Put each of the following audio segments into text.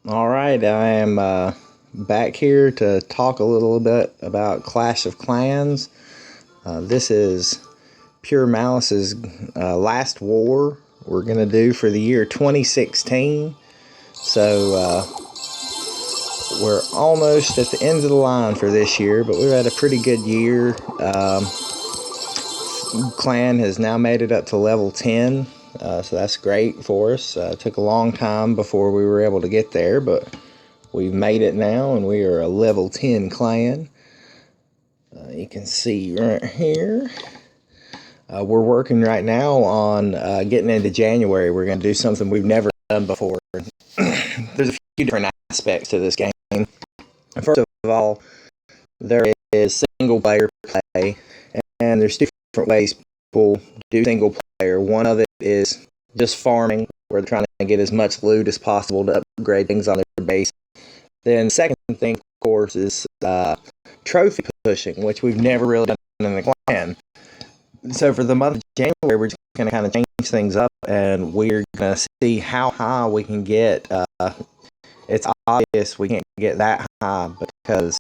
All right, I am back here to talk a little bit about Clash of Clans. This is Pure Malice's last war we're going to do for the year 2016. So we're almost at the end of the line for this year, but we've had a pretty good year. Clan has now made it up to level 10, so that's great for us. It took a long time before we were able to get there, but we've made it now, and we are a level 10 clan. You can see right here. We're working right now on getting into January. We're going to do something we've never done before. There's a few different aspects to this game. First of all, there is single player play, and there's two different ways people do single player. One of it is just farming, where they're trying to get as much loot as possible to upgrade things on their base. Then the second thing, of course, is trophy pushing, which we've never really done in the clan. So for the month of January, we're just going to kind of change things up, and we're going to see how high we can get. It's obvious we can't get that high because,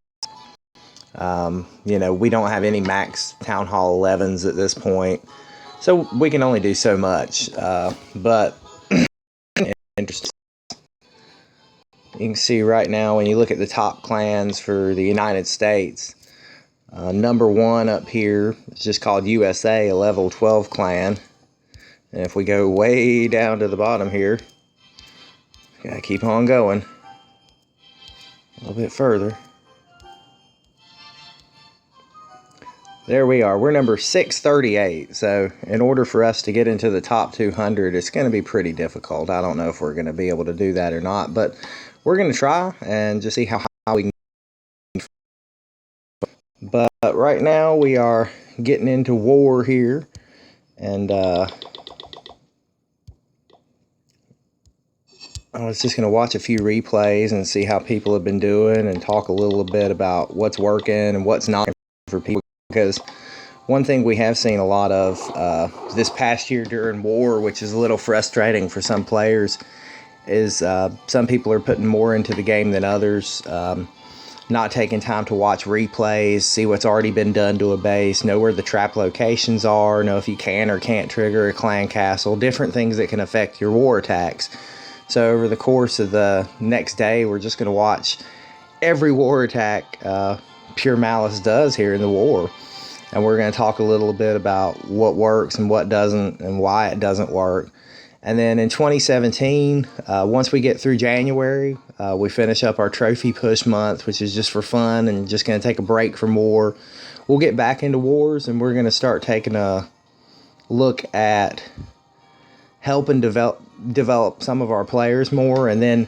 we don't have any max Town Hall 11s at this point. So we can only do so much. But interesting. You can see right now when you look at the top clans for the United States, number one up here is just called USA, a level 12 clan. And if we go way down to the bottom here, gotta keep on going a little bit further. There we are. We're number 638. So in order for us to get into the top 200, it's going to be pretty difficult. I don't know if we're going to be able to do that or not, but we're going to try and just see how high we can. But right now we are getting into war here, and I was just going to watch a few replays and see how people have been doing and talk a little bit about what's working and what's not for people. Because one thing we have seen a lot of this past year during war, which is a little frustrating for some players, is some people are putting more into the game than others, not taking time to watch replays, see what's already been done to a base, know where the trap locations are, know if you can or can't trigger a clan castle, different things that can affect your war attacks. So over the course of the next day, we're just going to watch every war attack Pure Malice does here in the war. And we're going to talk a little bit about what works and what doesn't and why it doesn't work. And then in 2017, once we get through January, we finish up our trophy push month, which is just for fun and just going to take a break from war. We'll get back into wars, and we're going to start taking a look at helping develop some of our players more. And then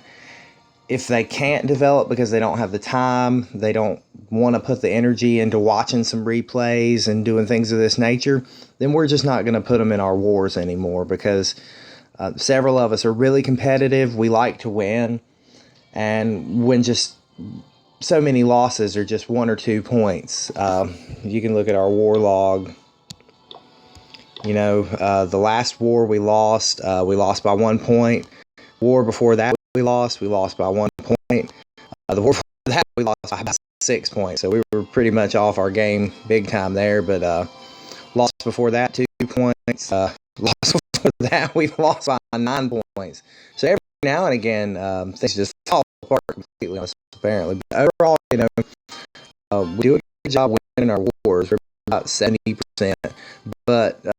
if they can't develop because they don't have the time, they don't want to put the energy into watching some replays and doing things of this nature, then we're just not going to put them in our wars anymore, because several of us are really competitive. We like to win, and when just so many losses are just 1 or 2 points. You can look at our war log. The last war we lost by 1 point. War before that we lost by 1 point. The war before that we lost by about 6 points. So we were pretty much off our game big time there. But lost before that 2 points. Lost before that we lost by 9 points. So every now and again things just fall apart completely on us, apparently. But overall, we do a good job winning our wars. We're about 70%. But that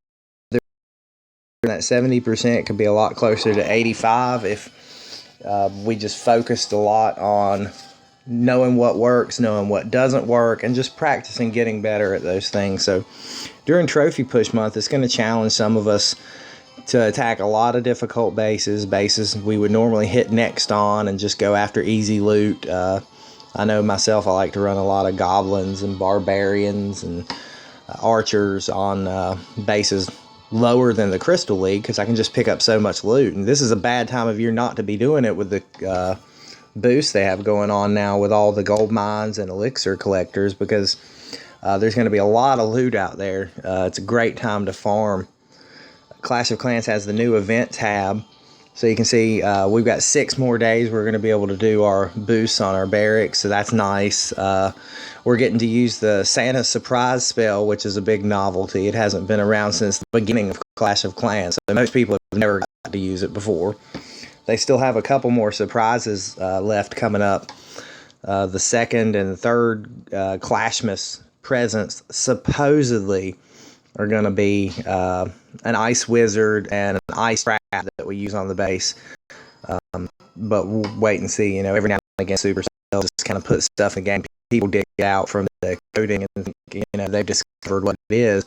70% could be a lot closer to 85% if we just focused a lot on knowing what works, knowing what doesn't work, and just practicing getting better at those things. So during Trophy Push Month, it's going to challenge some of us to attack a lot of difficult bases we would normally hit next on and just go after easy loot. I know myself, I like to run a lot of goblins and barbarians and archers on bases lower than the Crystal League, because I can just pick up so much loot. And this is a bad time of year not to be doing it with the boost they have going on now with all the gold mines and elixir collectors, because there's going to be a lot of loot out there. It's a great time to farm. Clash of Clans has the new event tab So you can see we've got 6 more days we're going to be able to do our boosts on our barracks, so that's nice. We're getting to use the Santa surprise spell, which is a big novelty. It hasn't been around since the beginning of Clash of Clans, so most people have never got to use it before. They still have a couple more surprises left coming up. The second and third Clashmas presents supposedly are going to be an ice wizard and an ice trap that we use on the base. But we'll wait and see. You know, every now and again, Supercell just kind of put stuff in the game. People dig it out from the coding and, you know, they've discovered what it is.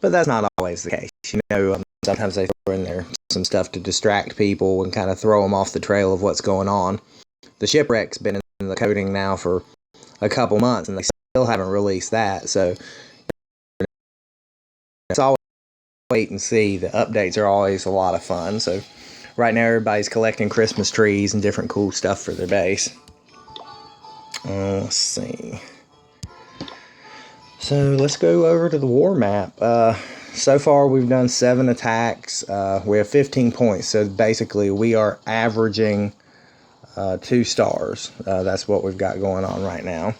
But that's not always the case. You know, sometimes they throw in there some stuff to distract people and kind of throw them off the trail of what's going on. The shipwreck's been in the coding now for a couple months, and they still haven't released that. So it's always wait and see. The updates are always a lot of fun. So right now everybody's collecting Christmas trees and different cool stuff for their base. Let's see. So let's go over to the war map. So far we've done 7 attacks. We have 15 points. So basically we are averaging 2 stars. That's what we've got going on right now.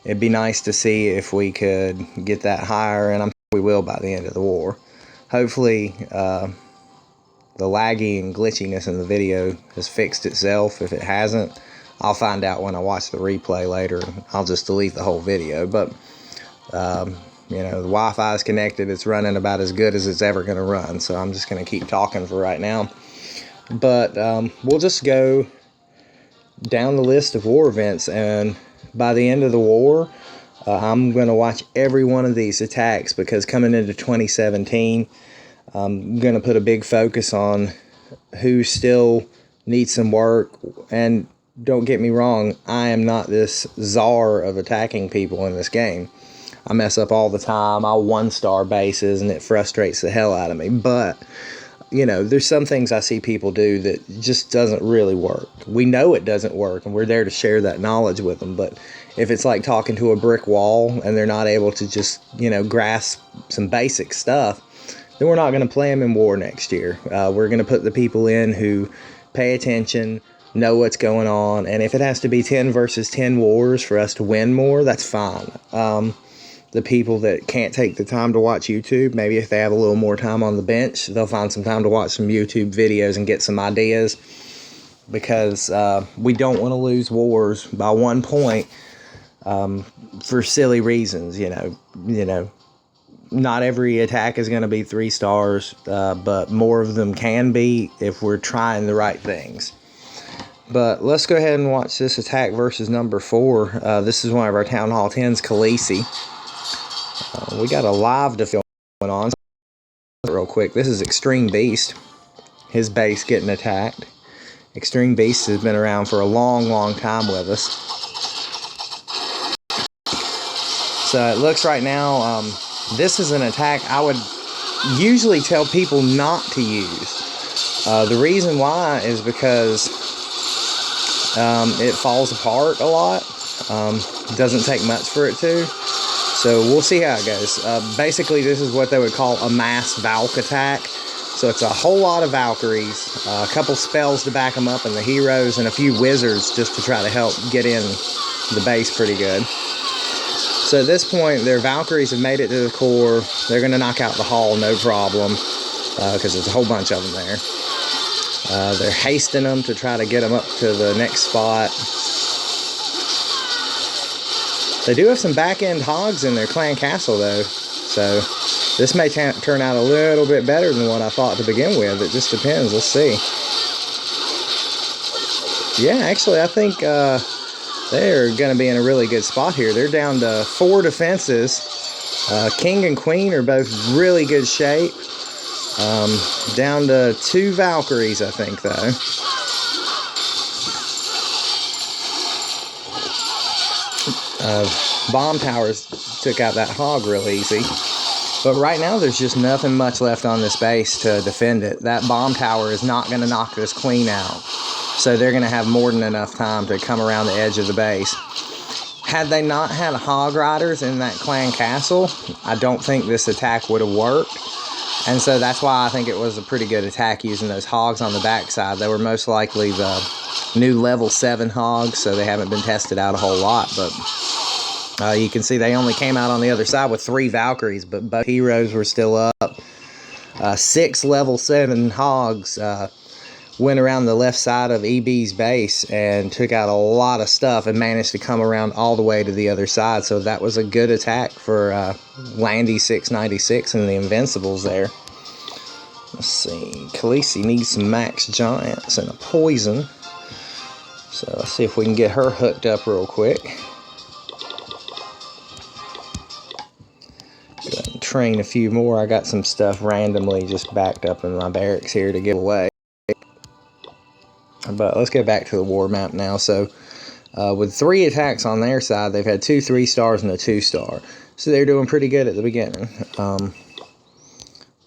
It'd be nice to see if we could get that higher, and I'm sure we will by the end of the war. Hopefully the laggy and glitchiness in the video has fixed itself. If it hasn't, I'll find out when I watch the replay later. I'll just delete the whole video. But you know, the Wi-Fi is connected. It's running about as good as it's ever going to run. So I'm just going to keep talking for right now. But we'll just go down the list of war events, and by the end of the war, I'm going to watch every one of these attacks, because coming into 2017, I'm going to put a big focus on who still needs some work. And don't get me wrong, I am not this czar of attacking people in this game. I mess up all the time. I'll 1-star bases, and it frustrates the hell out of me. But, you know, there's some things I see people do that just doesn't really work. We know it doesn't work, and we're there to share that knowledge with them. But if it's like talking to a brick wall and they're not able to just, you know, grasp some basic stuff, then we're not going to play them in war next year. We're going to put the people in who pay attention, know what's going on, and if it has to be 10 versus 10 wars for us to win more, that's fine. The people that can't take the time to watch YouTube, maybe if they have a little more time on the bench, they'll find some time to watch some YouTube videos and get some ideas, because we don't want to lose wars by 1 point for silly reasons. You know, not every attack is going to be 3 stars, but more of them can be if we're trying the right things. But let's go ahead and watch this attack versus number 4. This is one of our Town Hall 10s, Khaleesi. We got a live to film going on real quick. This is Extreme Beast. His base getting attacked. Extreme Beast has been around for a long time with us. So it looks right now, this is an attack I would usually tell people not to use. The reason why is because it falls apart a lot. Doesn't take much for it to. So we'll see how it goes. Basically, this is what they would call a mass Valk attack. So it's a whole lot of Valkyries, a couple spells to back them up, and the heroes, and a few wizards just to try to help get in the base pretty good. So at this point, their Valkyries have made it to the core. They're going to knock out the hall, no problem, because there's a whole bunch of them there. They're hasting them to try to get them up to the next spot. They do have some back-end hogs in their clan castle, though, so this may turn out a little bit better than what I thought to begin with. It just depends. Let's see. Yeah, actually, I think they're going to be in a really good spot here. They're down to 4 defenses. King and Queen are both really good shape. Down to 2 Valkyries, I think, though. Bomb towers took out that hog real easy. But right now, there's just nothing much left on this base to defend it. That bomb tower is not going to knock this queen out. So they're going to have more than enough time to come around the edge of the base. Had they not had hog riders in that clan castle, I don't think this attack would have worked. And so that's why I think it was a pretty good attack using those hogs on the backside. They were most likely the new level 7 hogs, so they haven't been tested out a whole lot. But you can see they only came out on the other side with 3 Valkyries, but both heroes were still up. 6 level 7 hogs went around the left side of EB's base and took out a lot of stuff and managed to come around all the way to the other side. So that was a good attack for Landy 696 and the Invincibles there. Let's see. Khaleesi needs some max giants and a poison. So let's see if we can get her hooked up real quick. Go ahead and train a few more. I got some stuff randomly just backed up in my barracks here to give away. But let's go back to the war map now. So with 3 attacks on their side, they've had 2 3-stars and a 2-star. So they're doing pretty good at the beginning.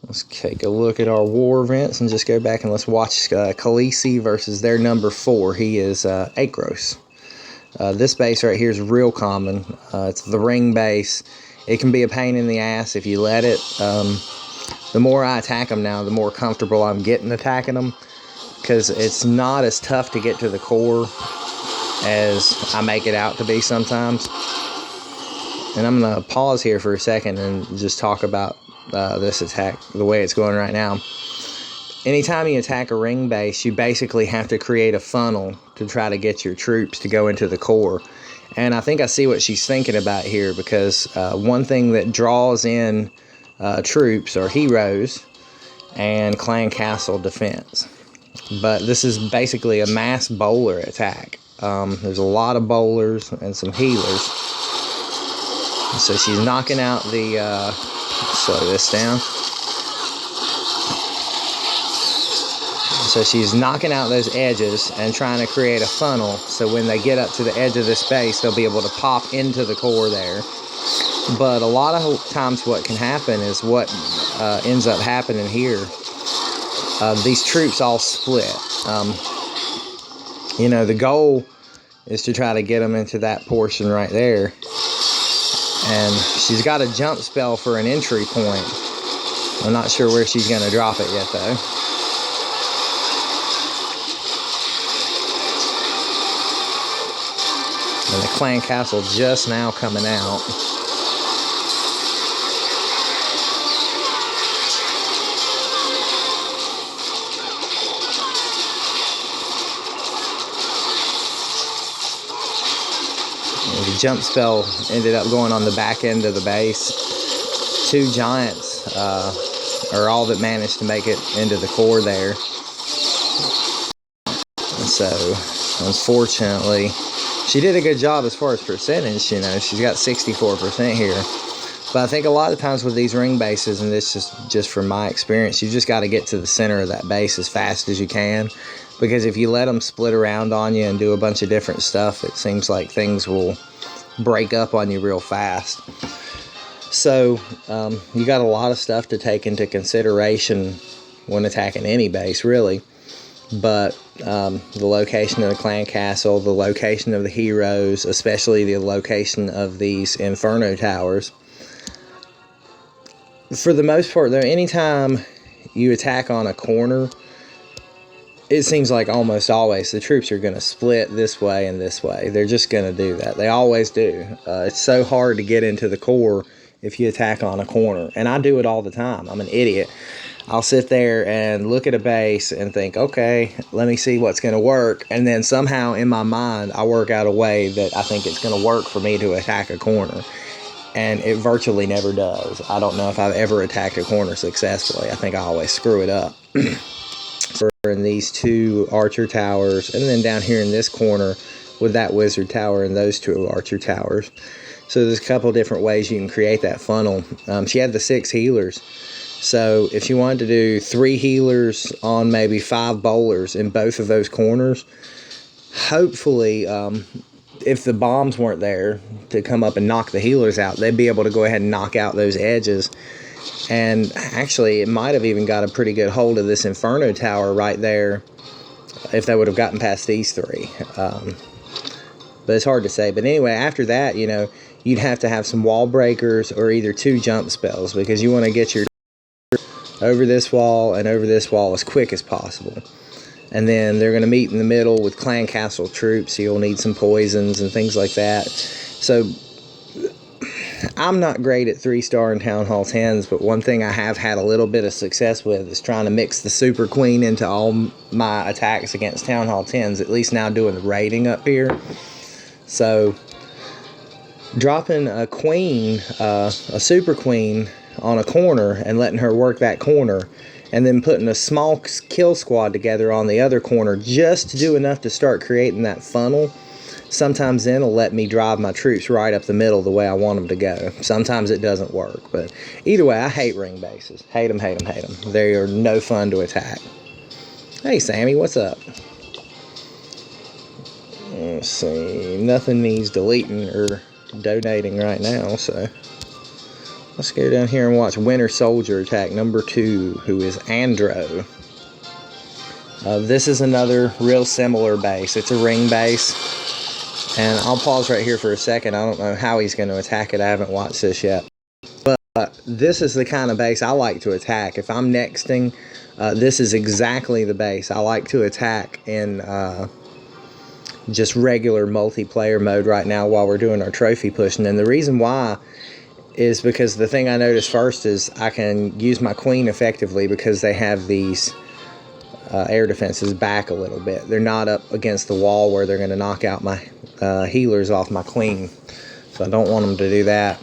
Let's take a look at our war events and just go back and let's watch Khaleesi versus their number 4. He is Akros. This base right here is real common. It's the ring base. It can be a pain in the ass if you let it. The more I attack them now, the more comfortable I'm getting attacking them, because it's not as tough to get to the core as I make it out to be sometimes. And I'm going to pause here for a second and just talk about this attack, the way it's going right now. Anytime you attack a ring base, you basically have to create a funnel to try to get your troops to go into the core. And I think I see what she's thinking about here, because one thing that draws in troops are heroes and clan castle defense. But this is basically a mass bowler attack. There's a lot of bowlers and some healers. So she's knocking out the... slow this down. So she's knocking out those edges and trying to create a funnel, so when they get up to the edge of the space, they'll be able to pop into the core there. But a lot of times what can happen is what ends up happening here. These troops all split. You know, the goal is to try to get them into that portion right there. And she's got a jump spell for an entry point. I'm not sure where she's going to drop it yet, though. And the clan castle just now coming out. The jump spell ended up going on the back end of the base. 2 giants are all that managed to make it into the core there. And so, unfortunately, she did a good job as far as percentage. You know, she's got 64% here. But I think a lot of times with these ring bases, and this is just from my experience, you just got to get to the center of that base as fast as you can. Because if you let them split around on you and do a bunch of different stuff, it seems like things will break up on you real fast. So you got a lot of stuff to take into consideration when attacking any base, really. But the location of the clan castle, the location of the heroes, especially the location of these inferno towers. For the most part, though, anytime you attack on a corner, it seems like almost always the troops are going to split this way and this way. They're just going to do that. They always do. It's so hard to get into the core if you attack on a corner. And I do it all the time. I'm an idiot. I'll sit there and look at a base and think, okay, let me see what's going to work. And then somehow in my mind, I work out a way that I think it's going to work for me to attack a corner. And it virtually never does. I don't know if I've ever attacked a corner successfully. I think I always screw it up. So in these 2 archer towers, and then down here in this corner with that wizard tower and those 2 archer towers. So there's a couple different ways you can create that funnel. She had the 6 healers. So if you wanted to do 3 healers on maybe 5 bowlers in both of those corners, hopefully if the bombs weren't there to come up and knock the healers out, they'd be able to go ahead and knock out those edges. And actually, it might have even got a pretty good hold of this Inferno Tower right there if they would have gotten past these 3. But it's hard to say. But anyway, after that, you know, you'd have to have some wall breakers or either 2 jump spells, because you want to get your over this wall and over this wall as quick as possible. And then they're going to meet in the middle with clan castle troops, so you'll need some poisons and things like that. So I'm not great at 3-star and Town Hall 10s, but one thing I have had a little bit of success with is trying to mix the Super Queen into all my attacks against Town Hall 10s, at least now doing the rating up here. So dropping a queen, a Super Queen, on a corner and letting her work that corner, and then putting a small kill squad together on the other corner just to do enough to start creating that funnel. Sometimes then it'll let me drive my troops right up the middle the way I want them to go. Sometimes it doesn't work, but either way, I hate ring bases. Hate them, hate them, hate them. They are no fun to attack. Hey, Sammy, what's up? Let's see. Nothing needs deleting or donating right now, so let's go down here and watch Winter Soldier attack number 2, who is Andro. This is another real similar base. It's a ring base. And I'll pause right here for a second. I don't know how he's going to attack it. I haven't watched this yet. But this is the kind of base I like to attack. If I'm nexting, this is exactly the base I like to attack in just regular multiplayer mode right now while we're doing our trophy pushing. And the reason why is because the thing I noticed first is I can use my queen effectively because they have these air defenses back a little bit. They're not up against the wall where they're going to knock out my healers off my queen. So I don't want them to do that.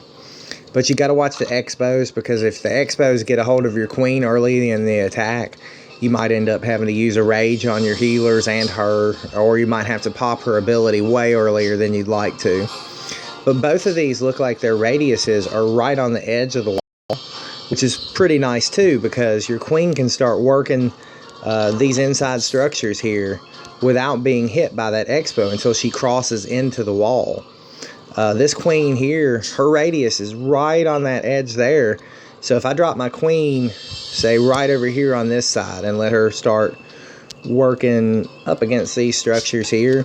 But you got to watch the expos, because if the expos get a hold of your queen early in the attack, you might end up having to use a rage on your healers and her, or you might have to pop her ability way earlier than you'd like to. But both of these look like their radiuses are right on the edge of the wall, which is pretty nice too, because your queen can start working these inside structures here without being hit by that expo until she crosses into the wall. This queen here, her radius is right on that edge there. So if I drop my queen, say right over here on this side, and let her start working up against these structures here,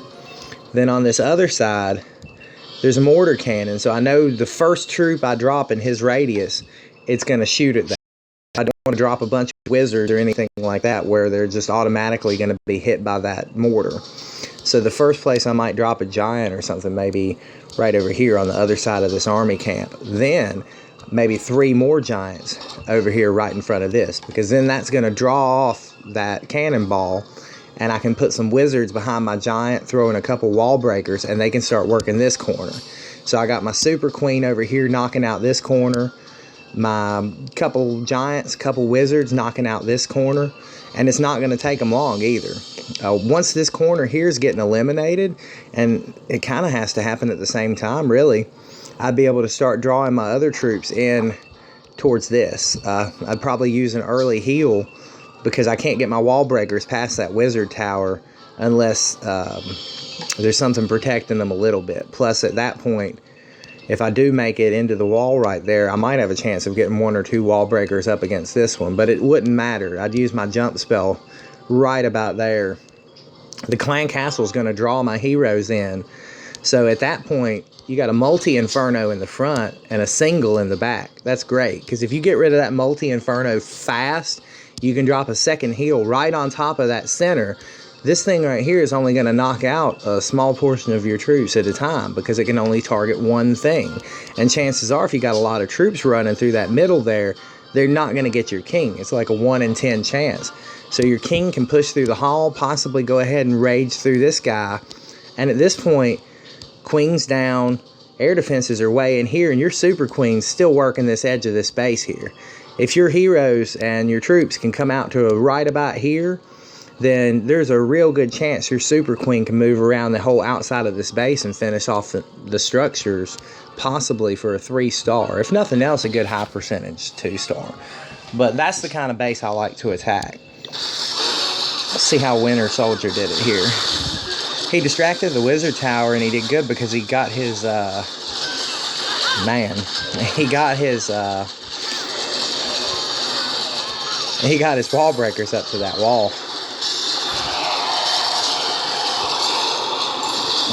then on this other side, there's a mortar cannon. So I know the first troop I drop in his radius, it's going to shoot at that. I don't want to drop a bunch of wizards or anything like that where they're just automatically going to be hit by that mortar. So the first place I might drop a giant or something, maybe right over here on the other side of this army camp. Then maybe 3 more giants over here right in front of this, because then that's going to draw off that cannonball, and I can put some wizards behind my giant, throw in a couple wall breakers, and they can start working this corner. So I got my super queen over here knocking out this corner, my couple giants, couple wizards knocking out this corner, and it's not going to take them long either. Once this corner here is getting eliminated, and it kind of has to happen at the same time really, I'd be able to start drawing my other troops in towards this. I'd probably use an early heal, because I can't get my wall breakers past that wizard tower unless there's something protecting them a little bit. Plus at that point, if I do make it into the wall right there, I might have a chance of getting 1 or 2 wall breakers up against this one, but it wouldn't matter. I'd use my jump spell right about there. The clan castle is going to draw my heroes in. So at that point, you got a multi-inferno in the front and a single in the back. That's great, because if you get rid of that multi-inferno fast, you can drop a second heal right on top of that center. This thing right here is only going to knock out a small portion of your troops at a time, because it can only target one thing. And chances are, if you got a lot of troops running through that middle there, they're not going to get your king. It's like a 1 in 10 chance. So your king can push through the hall, possibly go ahead and rage through this guy. And at this point, queen's down, air defenses are way in here, and your super queen's still working this edge of this base here. If your heroes and your troops can come out to a right about here, then there's a real good chance your super queen can move around the whole outside of this base and finish off the structures, possibly for a 3-star. If nothing else, a good high percentage 2-star. But that's the kind of base I like to attack. Let's see how Winter Soldier did it here. He distracted the wizard tower, and he did good because he got his, he got his wall breakers up to that wall.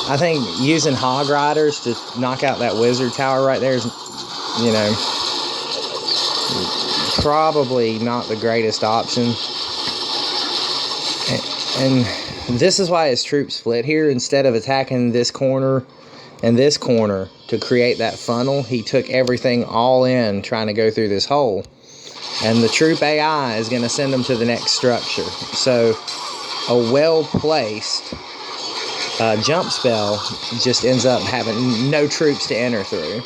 I think using hog riders to knock out that wizard tower right there is, you know, probably not the greatest option. And this is why his troops split here. Instead of attacking this corner and this corner to create that funnel, he took everything all in trying to go through this hole. And the troop AI is going to send them to the next structure. So a well-placed jump spell just ends up having no troops to enter through.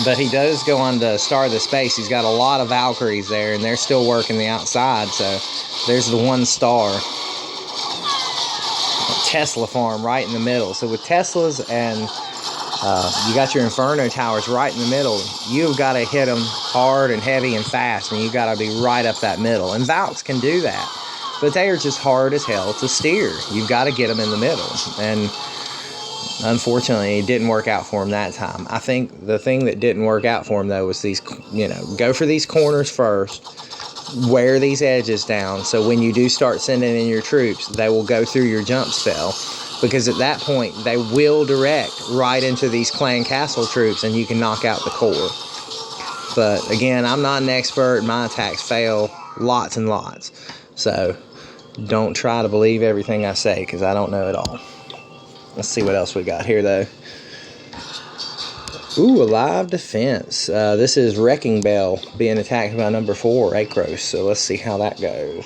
But he does go on to Star of the Space. He's got a lot of Valkyries there, and they're still working the outside. So there's the 1 star. Tesla farm right in the middle. So with Teslas and you got your Inferno towers right in the middle, you've got to hit them hard and heavy and fast, and you've got to be right up that middle. And Valks can do that, but they are just hard as hell to steer. You've got to get them in the middle. And unfortunately, it didn't work out for him that time. I think the thing that didn't work out for him, though, was these, go for these corners first, wear these edges down, so when you do start sending in your troops, they will go through your jump spell, because at that point, they will direct right into these clan castle troops, and you can knock out the core. But again, I'm not an expert. My attacks fail lots and lots. So don't try to believe everything I say, because I don't know it all. Let's see what else we got here, though. Ooh, a live defense. This is Wrecking Bell being attacked by number 4, Akros. So let's see how that goes.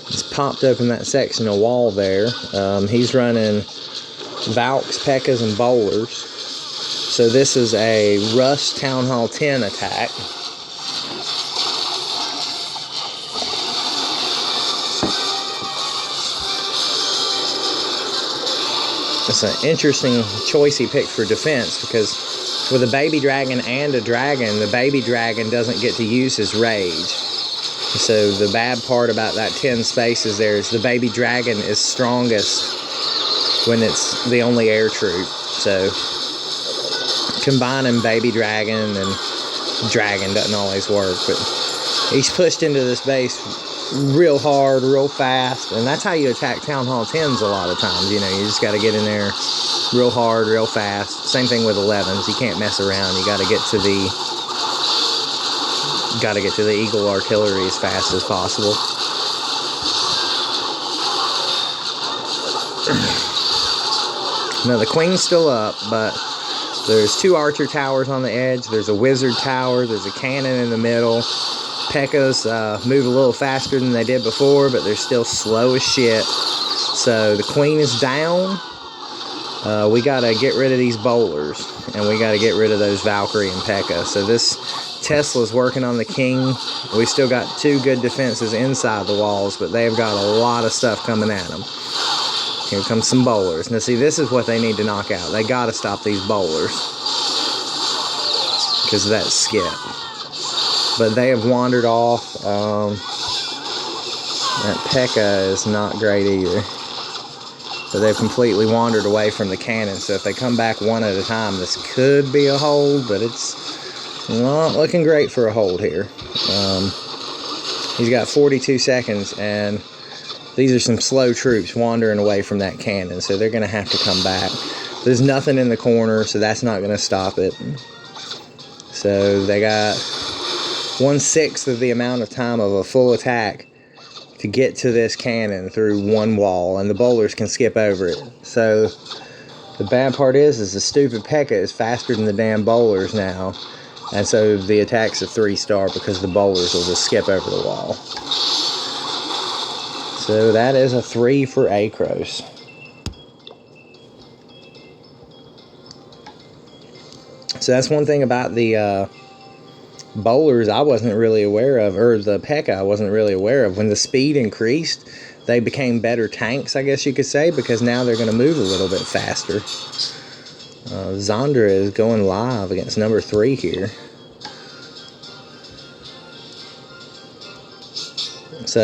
He's popped open that section of wall there. He's running Valks, Pekkas, and Bowlers. So this is a Rush Town Hall 10 attack. It's an interesting choice he picked for defense, because with a baby dragon and a dragon, the baby dragon doesn't get to use his rage. So the bad part about that 10 spaces there is the baby dragon is strongest when it's the only air troop. So combining baby dragon and dragon doesn't always work, but he's pushed into this base real hard, real fast, and that's how you attack Town Hall 10s a lot of times. You just got to get in there real hard, real fast. Same thing with 11s. You can't mess around. You got to get to the Eagle artillery as fast as possible. Now the Queen's still up, but there's 2 archer towers on the edge. There's a wizard tower. There's a cannon in the middle. Pekkas move a little faster than they did before, but they're still slow as shit. So the Queen is down. We got to get rid of these Bowlers, and we got to get rid of those Valkyrie and Pekka. So this Tesla's working on the King. We still got 2 good defenses inside the walls, but they've got a lot of stuff coming at them. Here comes some Bowlers. Now see, this is what they need to knock out. They got to stop these Bowlers because of that skip. But they have wandered off. That Pekka is not great either. But they've completely wandered away from the cannon. So if they come back one at a time, this could be a hold, but it's not looking great for a hold here. He's got 42 seconds, and these are some slow troops wandering away from that cannon. So they're going to have to come back. There's nothing in the corner, so that's not going to stop it. So they got 1/6 of the amount of time of a full attack to get to this cannon through one wall, and the Bowlers can skip over it. So the bad part is the stupid Pekka is faster than the damn Bowlers now, and so the attack's a 3-star because the Bowlers will just skip over the wall. So that is a 3 for Akros. So that's one thing about the Bowlers I wasn't really aware of, or the Pekka I wasn't really aware of. When the speed increased, they became better tanks, I guess you could say, because now they're going to move a little bit faster. Zandra is going live against number 3 here. It's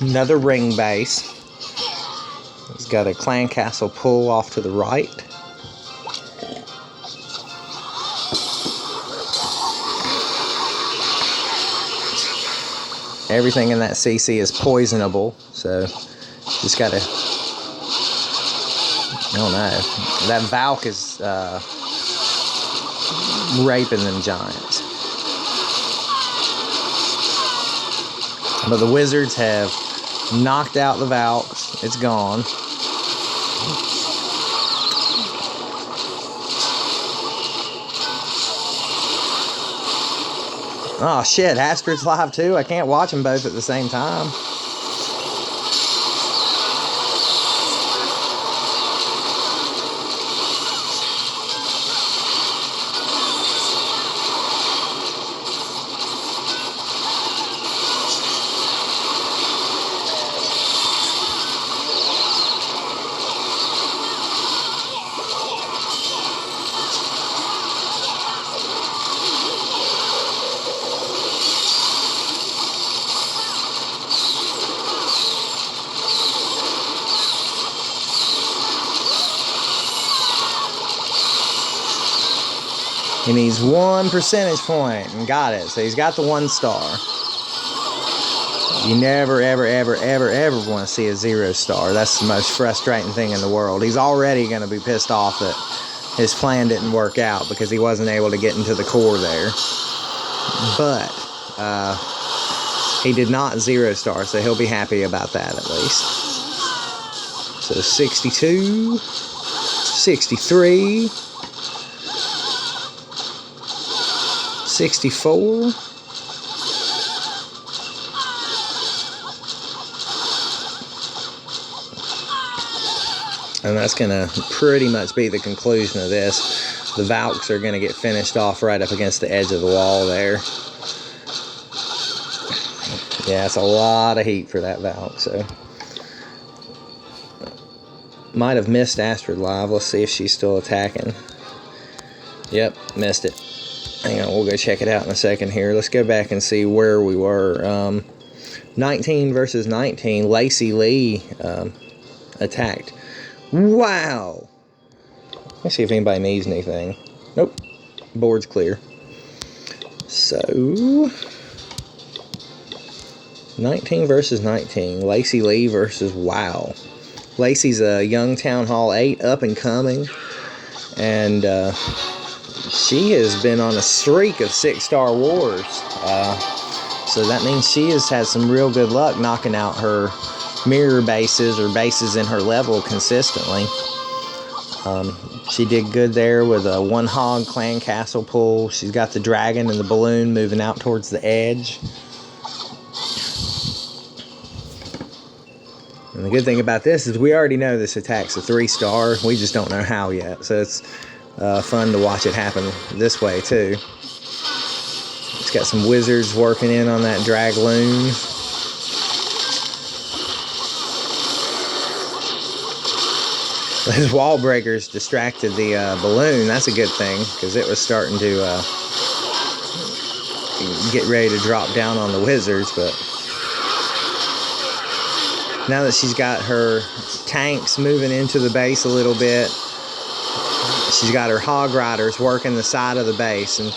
another ring base. It's got a clan castle pull off to the right. Everything in that CC is poisonable, so just got to I don't know. That Valk is raping them giants. But the wizards have knocked out the Valks. It's gone. Oh shit, Astrid's live too. I can't watch them both at the same time. He needs 1 percentage point and got it. So he's got the 1 star. You never, ever, ever, ever, ever want to see a 0 star. That's the most frustrating thing in the world. He's already going to be pissed off that his plan didn't work out because he wasn't able to get into the core there. But he did not 0 star, so he'll be happy about that at least. So 62, 63, 64. And that's going to pretty much be the conclusion of this. The Valks are going to get finished off right up against the edge of the wall there. Yeah, it's a lot of heat for that Valk, so. Might have missed Astrid live. Let's see if she's still attacking. Yep, missed it. Hang on, we'll go check it out in a second here. Let's go back and see where we were. 19 versus 19. Lacey Lee attacked. Wow! Let's see if anybody needs anything. Nope. Board's clear. So, 19 versus 19. Lacey Lee versus Wow. Lacey's a young Town Hall 8, up and coming. And she has been on a streak of 6-star wars. So that means she has had some real good luck knocking out her mirror bases or bases in her level consistently. She did good there with a 1 hog clan castle pull. She's got the dragon and the balloon moving out towards the edge. And the good thing about this is we already know this attack's a 3-star. We just don't know how yet. So it's fun to watch it happen this way too. It's got some wizards working in on that dragloon. Those wall breakers distracted the balloon. That's a good thing because it was starting to get ready to drop down on the wizards. But now that she's got her tanks moving into the base a little bit, she's got her hog riders working the side of the base, and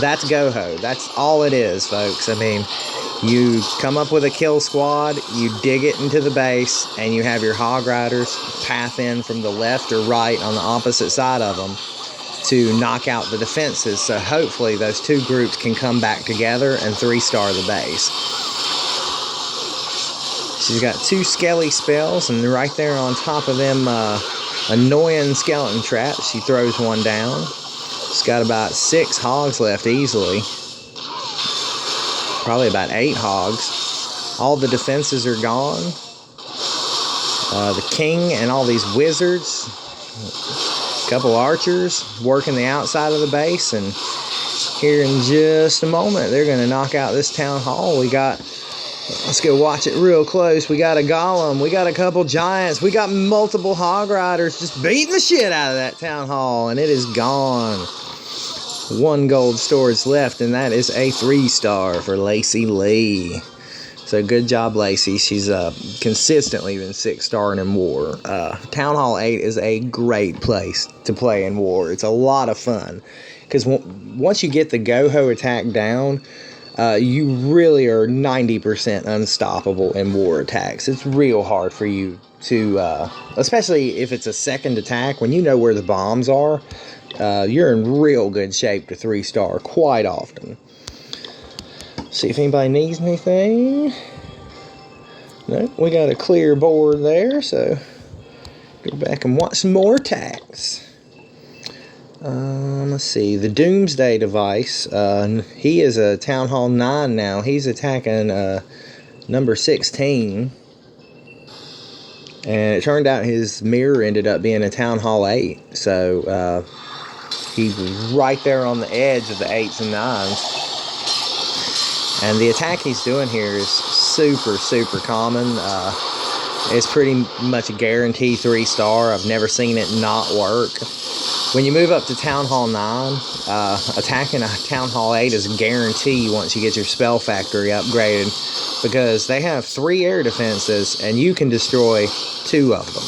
that's go-ho. That's all it is, folks. I mean, you come up with a kill squad, you dig it into the base, and you have your hog riders path in from the left or right on the opposite side of them to knock out the defenses. So hopefully those 2 groups can come back together and 3-star the base. She's got 2 skelly spells, and right there on top of them annoying skeleton traps, she throws 1 down. She's got about 6 hogs left easily. Probably about 8 hogs. All the defenses are gone. The king and all these wizards. A couple archers working the outside of the base. And here in just a moment, they're going to knock out this town hall. Let's go watch it real close. We got a golem. We got a couple giants. We got multiple hog riders just beating the shit out of that town hall. And it is gone. 1 gold storage left, and that is a 3-star for Lacey Lee. So good job, Lacey. She's consistently been 6-starring in war. Town Hall 8 is a great place to play in war. It's a lot of fun because once you get the go-ho attack down, you really are 90% unstoppable in war attacks. It's real hard for you to, especially if it's a second attack, when you know where the bombs are, you're in real good shape to 3-star quite often. See if anybody needs anything. No, we got a clear board there, so go back and watch some more attacks. Let's see, the Doomsday device, he is a Town Hall 9 now. He's attacking number 16. And it turned out his mirror ended up being a Town Hall 8. So he's right there on the edge of the 8s and 9s. And the attack he's doing here is super, super common. It's pretty much a guarantee 3-star. I've never seen it not work. When you move up to Town Hall 9, attacking a Town Hall 8 is a guarantee once you get your spell factory upgraded, because they have 3 air defenses and you can destroy 2 of them.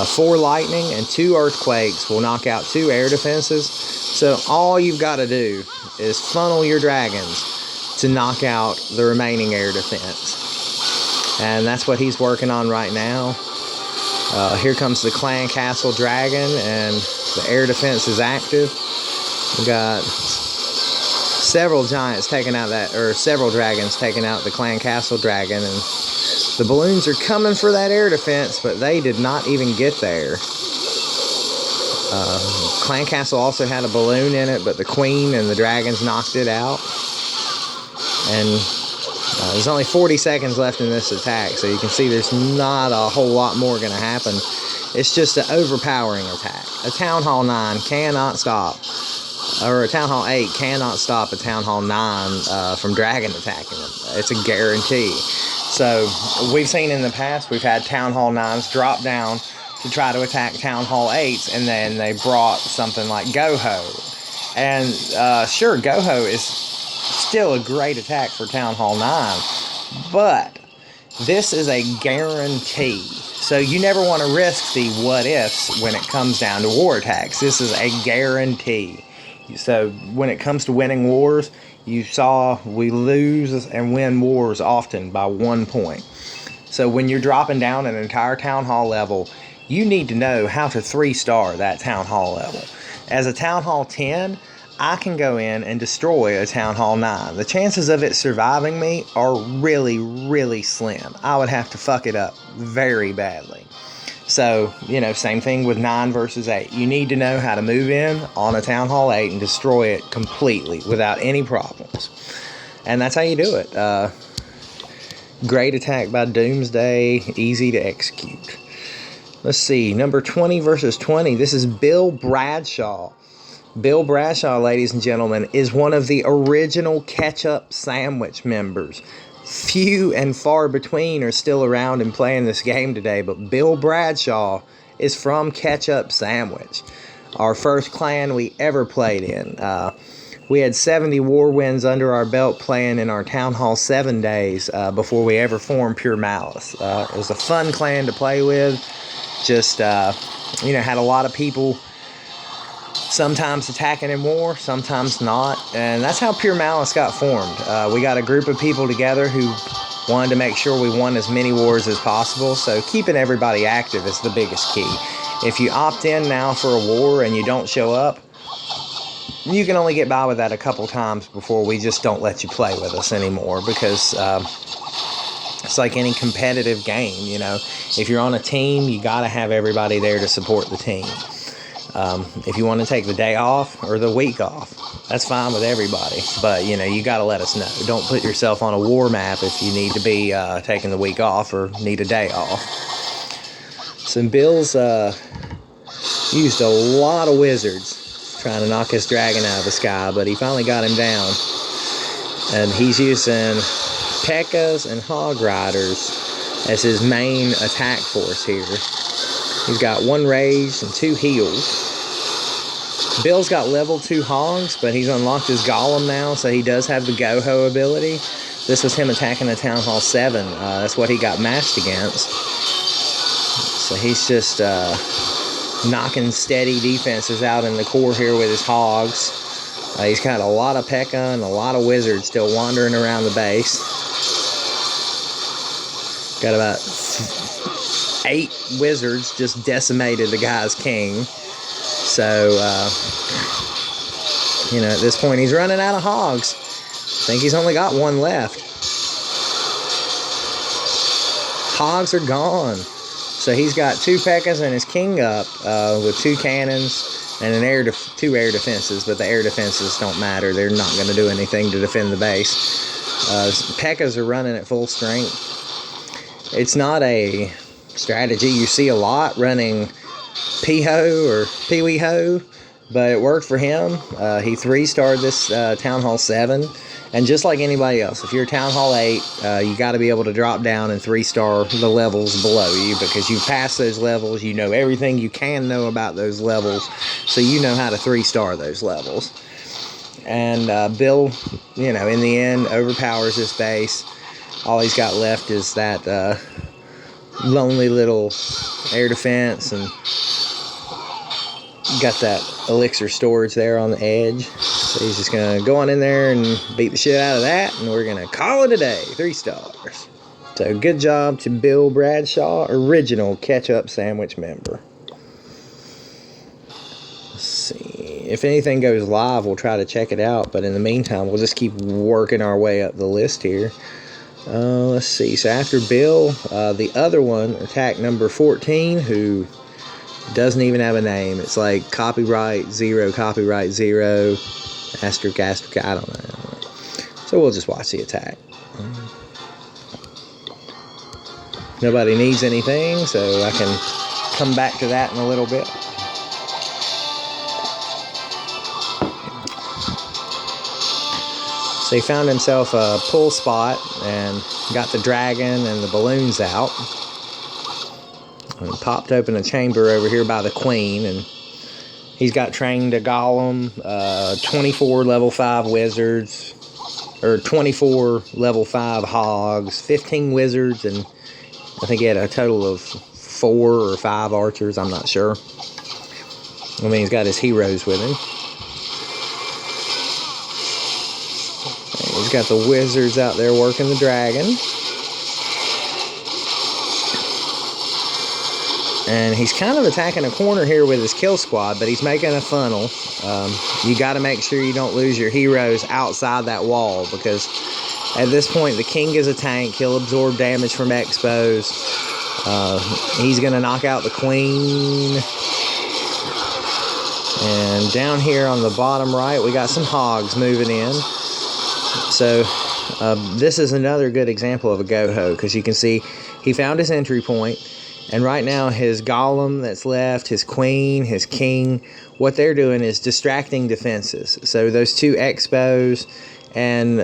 4 lightning and 2 earthquakes will knock out 2 air defenses. So all you've got to do is funnel your dragons to knock out the remaining air defense. And that's what he's working on right now. Here comes the Clan Castle Dragon, and the air defense is active. We got several giants taking out that, or several dragons taking out the Clan Castle Dragon, and the balloons are coming for that air defense, but they did not even get there. Clan Castle also had a balloon in it, but the Queen and the dragons knocked it out. And there's only 40 seconds left in this attack, so you can see there's not a whole lot more going to happen. It's just an overpowering attack. A Town Hall 9 cannot stop, or a Town Hall 8 cannot stop a Town Hall 9 from dragon attacking them. It's a guarantee. So we've seen in the past, we've had Town Hall 9s drop down to try to attack Town Hall 8s, and then they brought something like Go-Ho. And sure, Go-Ho is still a great attack for Town Hall 9, but this is a guarantee. So you never want to risk the what-ifs when it comes down to war attacks. This is a guarantee. So when it comes to winning wars, you saw we lose and win wars often by 1 point. So when you're dropping down an entire Town Hall level, you need to know how to 3-star that Town Hall level. As a Town Hall 10, I can go in and destroy a Town Hall 9. The chances of it surviving me are really, really slim. I would have to fuck it up very badly. So, you know, same thing with 9 versus 8. You need to know how to move in on a Town Hall 8 and destroy it completely without any problems. And that's how you do it. Great attack by Doomsday, easy to execute. Let's see, number 20 versus 20. This is Bill Bradshaw. Bill Bradshaw, ladies and gentlemen, is one of the original Ketchup Sandwich members. Few and far between are still around and playing this game today, but Bill Bradshaw is from Ketchup Sandwich, our first clan we ever played in. We had 70 war wins under our belt playing in our Town Hall 7 days before we ever formed Pure Malice. It was a fun clan to play with. Just, had a lot of people sometimes attacking in war, sometimes not, and that's how Pure Malice got formed. We got a group of people together who wanted to make sure we won as many wars as possible, so keeping everybody active is the biggest key. If you opt in now for a war and you don't show up, you can only get by with that a couple times before we just don't let you play with us anymore, because it's like any competitive game, you know. If you're on a team, you got to have everybody there to support the team. If you want to take the day off or the week off, that's fine with everybody. But, you know, you got to let us know. Don't put yourself on a war map if you need to be taking the week off or need a day off. So Bill's used a lot of wizards trying to knock his dragon out of the sky, but he finally got him down. And he's using P.E.K.K.A.s and Hog Riders as his main attack force here. He's got 1 rage and 2 heals. Bill's got level 2 hogs, but he's unlocked his golem now, so he does have the Go-Ho ability. This was him attacking the Town Hall 7. That's what he got matched against. So he's just knocking steady defenses out in the core here with his hogs. He's got a lot of P.E.K.K.A. and a lot of wizards still wandering around the base. Got about 8 wizards just decimated the guy's king. So, you know, at this point he's running out of hogs. I think he's only got 1 left. Hogs are gone. So he's got 2 P.E.K.K.As and his king up with 2 cannons and an 2 air defenses, but the air defenses don't matter. They're not going to do anything to defend the base. P.E.K.K.As are running at full strength. It's not a strategy you see a lot, running P-Ho or Pee-wee-Ho, but it worked for him. He 3-starred this Town Hall 7, and just like anybody else, if you're Town Hall 8, you got to be able to drop down and 3-star the levels below you, because you've passed those levels, you know everything you can know about those levels, so you know how to 3-star those levels. And Bill, you know, in the end, overpowers this base. All he's got left is that lonely little air defense, and got that elixir storage there on the edge. So he's just going to go on in there and beat the shit out of that, and we're going to call it a day. 3 stars. So good job to Bill Bradshaw, original Ketchup Sandwich member. Let's see. If anything goes live, we'll try to check it out, but in the meantime, we'll just keep working our way up the list here. Let's see. So after Bill, the other one, attack number 14, who doesn't even have a name. It's like copyright 0, asterisk, I don't know. So we'll just watch the attack. Nobody needs anything, so I can come back to that in a little bit. So he found himself a pull spot and got the dragon and the balloons out. And popped open a chamber over here by the queen, and he's got trained a golem, 24 level 5 wizards, or 24 level 5 hogs, 15 wizards, and I think he had a total of 4 or 5 archers, I'm not sure. I mean, he's got his heroes with him. He's got the wizards out there working the dragon. And he's kind of attacking a corner here with his kill squad, but he's making a funnel. You got to make sure you don't lose your heroes outside that wall, because at this point the king is a tank. He'll absorb damage from expos. He's going to knock out the queen. And down here on the bottom right, we got some hogs moving in. So this is another good example of a go-ho, because you can see he found his entry point, and right now his golem that's left, his queen, his king, what they're doing is distracting defenses. So those 2 expos and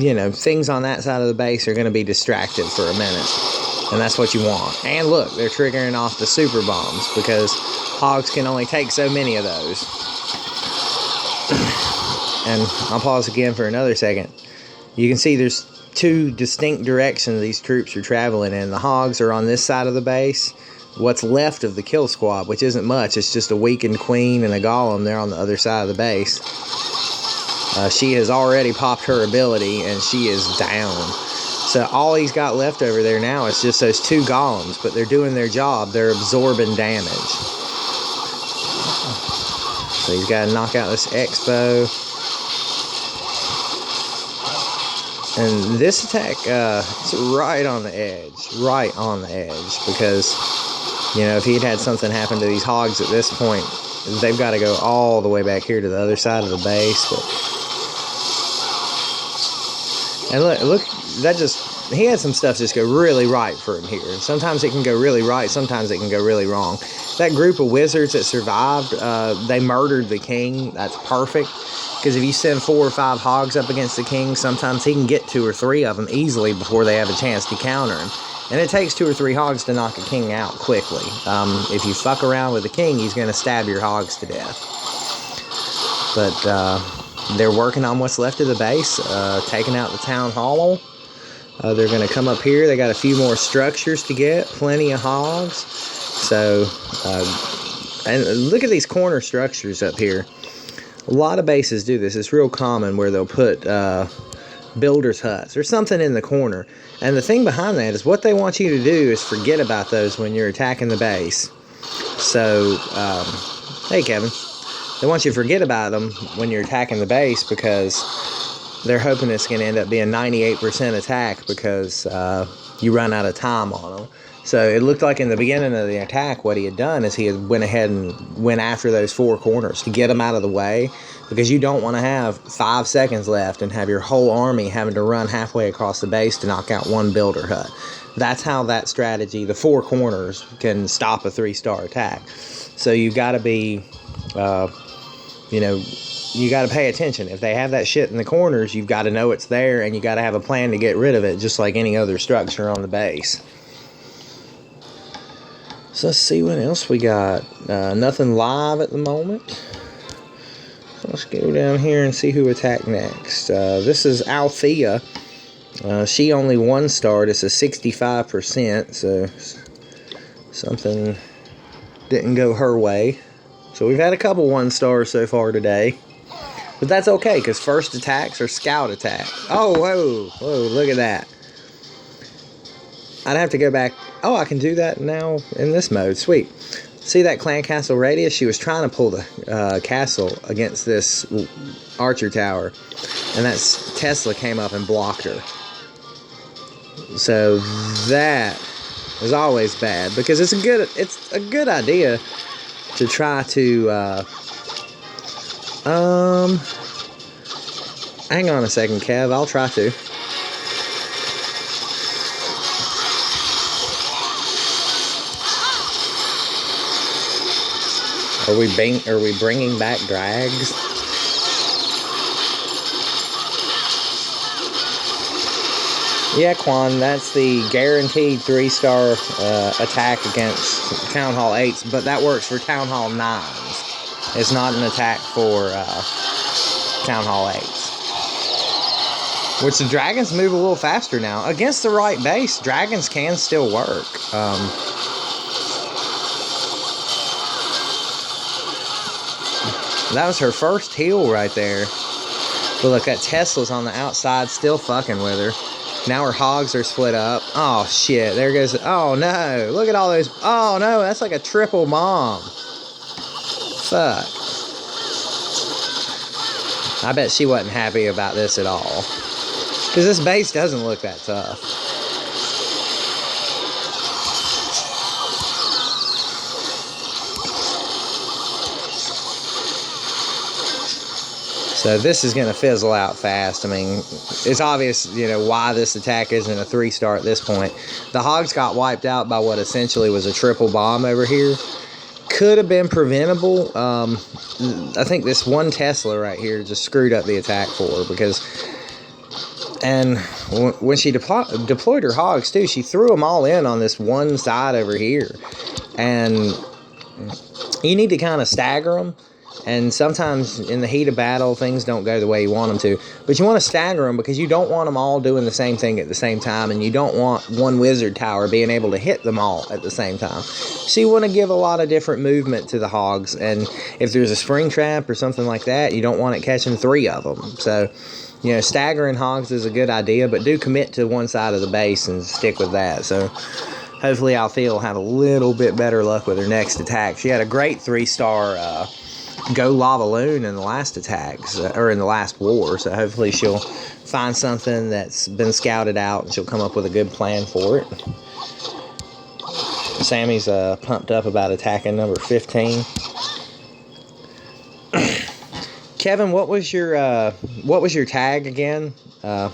you know, things on that side of the base are going to be distracted for a minute, and that's what you want. And look, they're triggering off the super bombs, because hogs can only take so many of those. And I'll pause again for another second. You can see there's 2 distinct directions these troops are traveling in. The hogs are on this side of the base. What's left of the kill squad, which isn't much, it's just a weakened queen and a golem. They're on the other side of the base. She has already popped her ability, and she is down. So all he's got left over there now is just those 2 golems, but they're doing their job. They're absorbing damage. So he's got to knock out this expo. And this attack, it's right on the edge, because, you know, if he had something happen to these hogs at this point, they've got to go all the way back here to the other side of the base. And look, that just, he had some stuff just go really right for him here. And sometimes it can go really right, sometimes it can go really wrong. That group of wizards that survived, they murdered the king. That's perfect. Because if you send 4 or 5 hogs up against the king, sometimes he can get 2 or 3 of them easily before they have a chance to counter him. And it takes 2 or 3 hogs to knock a king out quickly. If you fuck around with the king, he's going to stab your hogs to death. But they're working on what's left of the base, taking out the town hall. They're going to come up here. They got a few more structures to get, plenty of hogs. So, and look at these corner structures up here. A lot of bases do this. It's real common where they'll put builders' huts or something in the corner. And the thing behind that is what they want you to do is forget about those when you're attacking the base. So, hey Kevin, they want you to forget about them when you're attacking the base because they're hoping it's going to end up being 98% attack because you run out of time on them. So it looked like in the beginning of the attack, what he had done is he had went ahead and went after those four corners to get them out of the way, because you don't want to have 5 seconds left and have your whole army having to run halfway across the base to knock out one builder hut. That's how that strategy, the four corners, can stop a 3-star attack. So you've got to be, you got to pay attention. If they have that shit in the corners, you've got to know it's there, and you got to have a plan to get rid of it, just like any other structure on the base. So let's see what else we got. Nothing live at the moment. So let's go down here and see who attacked next. This is Althea. She only 1-starred. It's a 65%, so something didn't go her way. So we've had a couple 1-stars so far today. But that's okay, because first attacks are scout attacks. Oh, whoa, look at that. I'd have to go back. Oh, I can do that now in this mode. Sweet. See that clan castle radius? She was trying to pull the castle against this archer tower, and that's Tesla came up and blocked her. So that is always bad, because it's a good idea to try to hang on a second, Kev. I'll try to. Are we bringing back drags? Yeah, Quan, that's the guaranteed 3-star attack against Town Hall 8s, but that works for Town Hall 9s. It's not an attack for Town Hall 8s. Which the dragons move a little faster now. Against the right base, dragons can still work. That was her first heal right there. But look, that Tesla's on the outside still fucking with her. Now her hogs are split up. Oh, shit. There goes... Oh, no. Look at all those... Oh, no. That's like a triple bomb. Fuck. I bet she wasn't happy about this at all. Because this base doesn't look that tough. So this is going to fizzle out fast. I mean, it's obvious, why this attack isn't a 3-star at this point. The hogs got wiped out by what essentially was a triple bomb over here. Could have been preventable. I think this one Tesla right here just screwed up the attack for her, because... And when she deployed her hogs, too, she threw them all in on this one side over here. And you need to kind of stagger them. And sometimes in the heat of battle, things don't go the way you want them to. But you want to stagger them, because you don't want them all doing the same thing at the same time. And you don't want one wizard tower being able to hit them all at the same time. So you want to give a lot of different movement to the hogs. And if there's a spring trap or something like that, you don't want it catching 3 of them. So, staggering hogs is a good idea. But do commit to one side of the base and stick with that. So hopefully Althea will have a little bit better luck with her next attack. She had a great 3-star... Go Lava Loon in the last attacks, or in the last war, so hopefully she'll find something that's been scouted out and she'll come up with a good plan for it. Sammy's pumped up about attacking number 15. Kevin, what was your tag again? I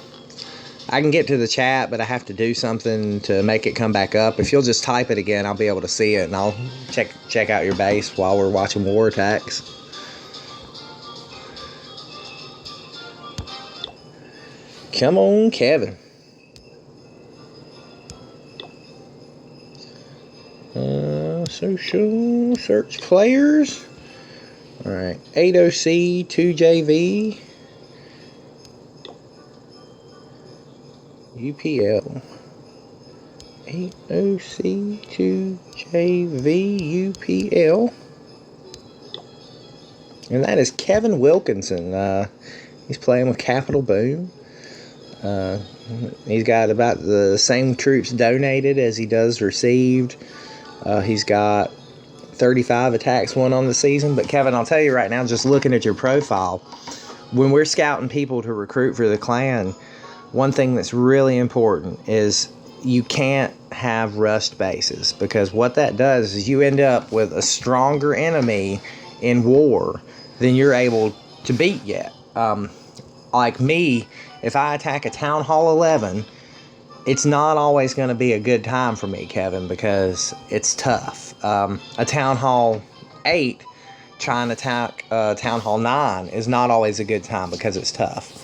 can get to the chat, but I have to do something to make it come back up. If you'll just type it again, I'll be able to see it, and I'll check out your base while we're watching war attacks. Come on, Kevin. Social search players. All right, 8OC, 2JV, UPL. 8OC, 2JV, UPL. and that is Kevin Wilkinson. He's playing with Capital Boom. He's got about the same troops donated as he does received. He's got 35 attacks won on the season. But Kevin, I'll tell you right now, just looking at your profile, when we're scouting people to recruit for the clan, one thing that's really important is you can't have rushed bases, because what that does is you end up with a stronger enemy in war than you're able to beat yet. Like me, if I attack a Town Hall 11, it's not always going to be a good time for me, Kevin, because it's tough. A Town Hall 8 trying to attack Town Hall 9 is not always a good time because it's tough.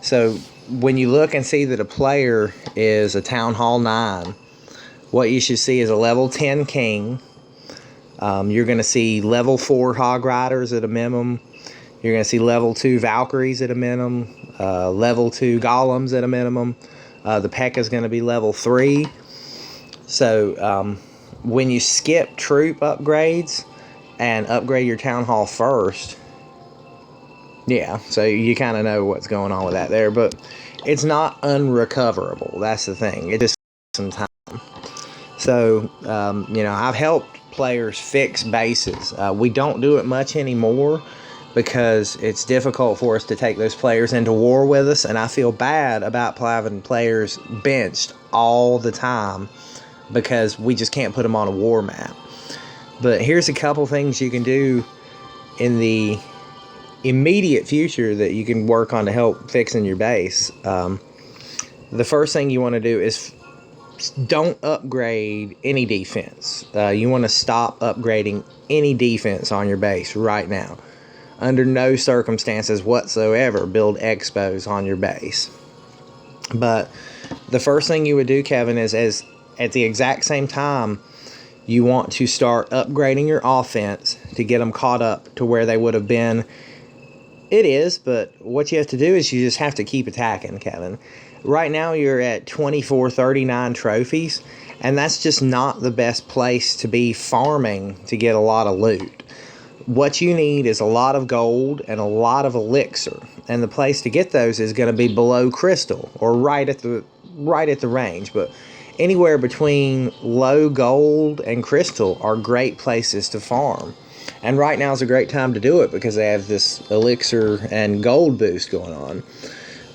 So when you look and see that a player is a Town Hall 9, what you should see is a level 10 king. You're going to see level 4 Hog Riders at a minimum. You're going to see level 2 Valkyries at a minimum, level 2 Golems at a minimum. The P.E.K.K.A is going to be level 3. So when you skip troop upgrades and upgrade your Town Hall first, yeah, so you kind of know what's going on with that there. But it's not unrecoverable. That's the thing. It just takes some time. So, I've helped players fix bases. We don't do it much anymore, because it's difficult for us to take those players into war with us, and I feel bad about having players benched all the time because we just can't put them on a war map. But here's a couple things you can do in the immediate future that you can work on to help fixing your base. The first thing you want to do is don't upgrade any defense. You want to stop upgrading any defense on your base right now. Under no circumstances whatsoever build expos on your base. But the first thing you would do, Kevin, is at the exact same time, you want to start upgrading your offense to get them caught up to where they would have been. It is, but what you have to do is you just have to keep attacking, Kevin. Right now you're at 2439 trophies, and that's just not the best place to be farming to get a lot of loot. What you need is a lot of gold and a lot of elixir, and the place to get those is going to be below crystal, or right at the range. But anywhere between low gold and crystal are great places to farm, and right now is a great time to do it because they have this elixir and gold boost going on.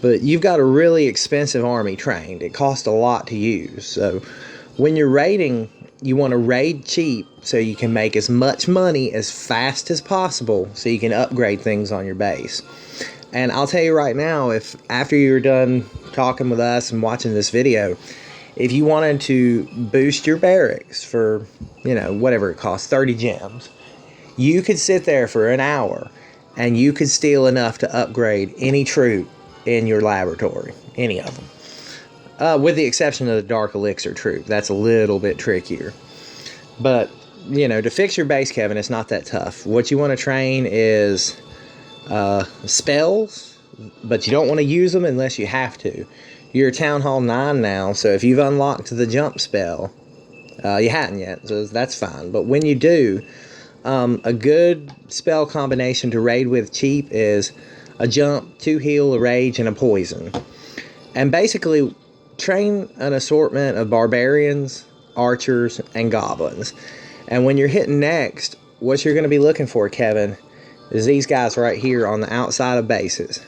But you've got a really expensive army trained. It costs a lot to use. So when you're raiding, you want to raid cheap so you can make as much money as fast as possible so you can upgrade things on your base. And I'll tell you right now, if after you're done talking with us and watching this video, if you wanted to boost your barracks for, whatever it costs, 30 gems, you could sit there for an hour and you could steal enough to upgrade any troop in your laboratory, any of them. With the exception of the Dark Elixir troop. That's a little bit trickier. But, to fix your base, Kevin, it's not that tough. What you want to train is spells, but you don't want to use them unless you have to. You're Town Hall 9 now, so if you've unlocked the jump spell, you hadn't yet, so that's fine. But when you do, a good spell combination to raid with cheap is a jump, 2 heal, a rage, and a poison. And basically, train an assortment of barbarians, archers, and goblins. And when you're hitting next, what you're going to be looking for, Kevin, is these guys right here on the outside of bases.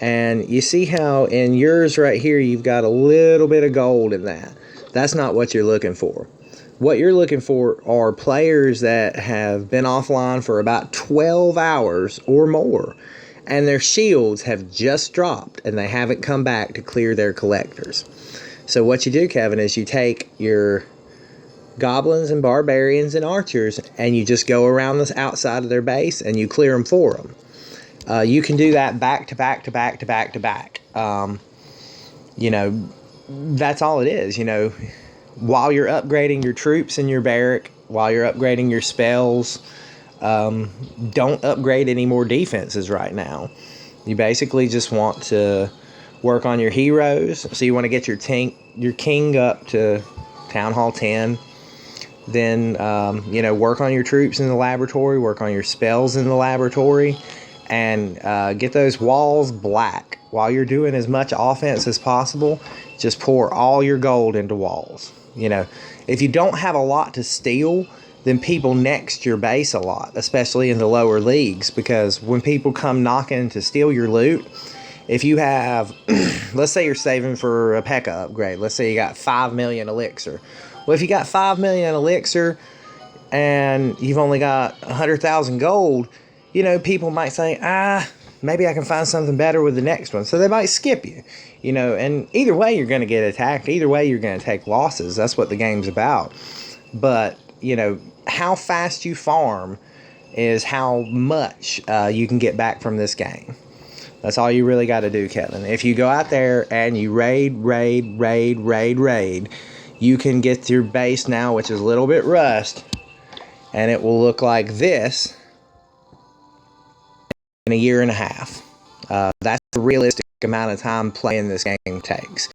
And you see how in yours right here, you've got a little bit of gold in that. That's not what you're looking for. What you're looking for are players that have been offline for about 12 hours or more, and their shields have just dropped and they haven't come back to clear their collectors. So what you do, Kevin, is you take your goblins and barbarians and archers and you just go around the outside of their base and you clear them for them. You can do that back to back to back to back to back. That's all it is. While you're upgrading your troops in your barrack, while you're upgrading your spells, don't upgrade any more defenses right now. You basically just want to work on your heroes. So you want to get your king up to Town Hall 10. then work on your troops in the laboratory, work on your spells in the laboratory, and get those walls black. While you're doing as much offense as possible, just pour all your gold into walls. If you don't have a lot to steal, then people next your base a lot, especially in the lower leagues, because when people come knocking to steal your loot, if you have, let's say you're saving for a P.E.K.K.A. upgrade. Let's say you got 5 million elixir. Well, if you got 5 million elixir and you've only got 100,000 gold, people might say, maybe I can find something better with the next one. So they might skip you, and either way you're going to get attacked. Either way you're going to take losses. That's what the game's about. But, how fast you farm is how much you can get back from this game. That's all you really got to do, Kevin. If you go out there and you raid, you can get your base now, which is a little bit rust, and it will look like this in a year and a half. That's the realistic amount of time playing this game takes.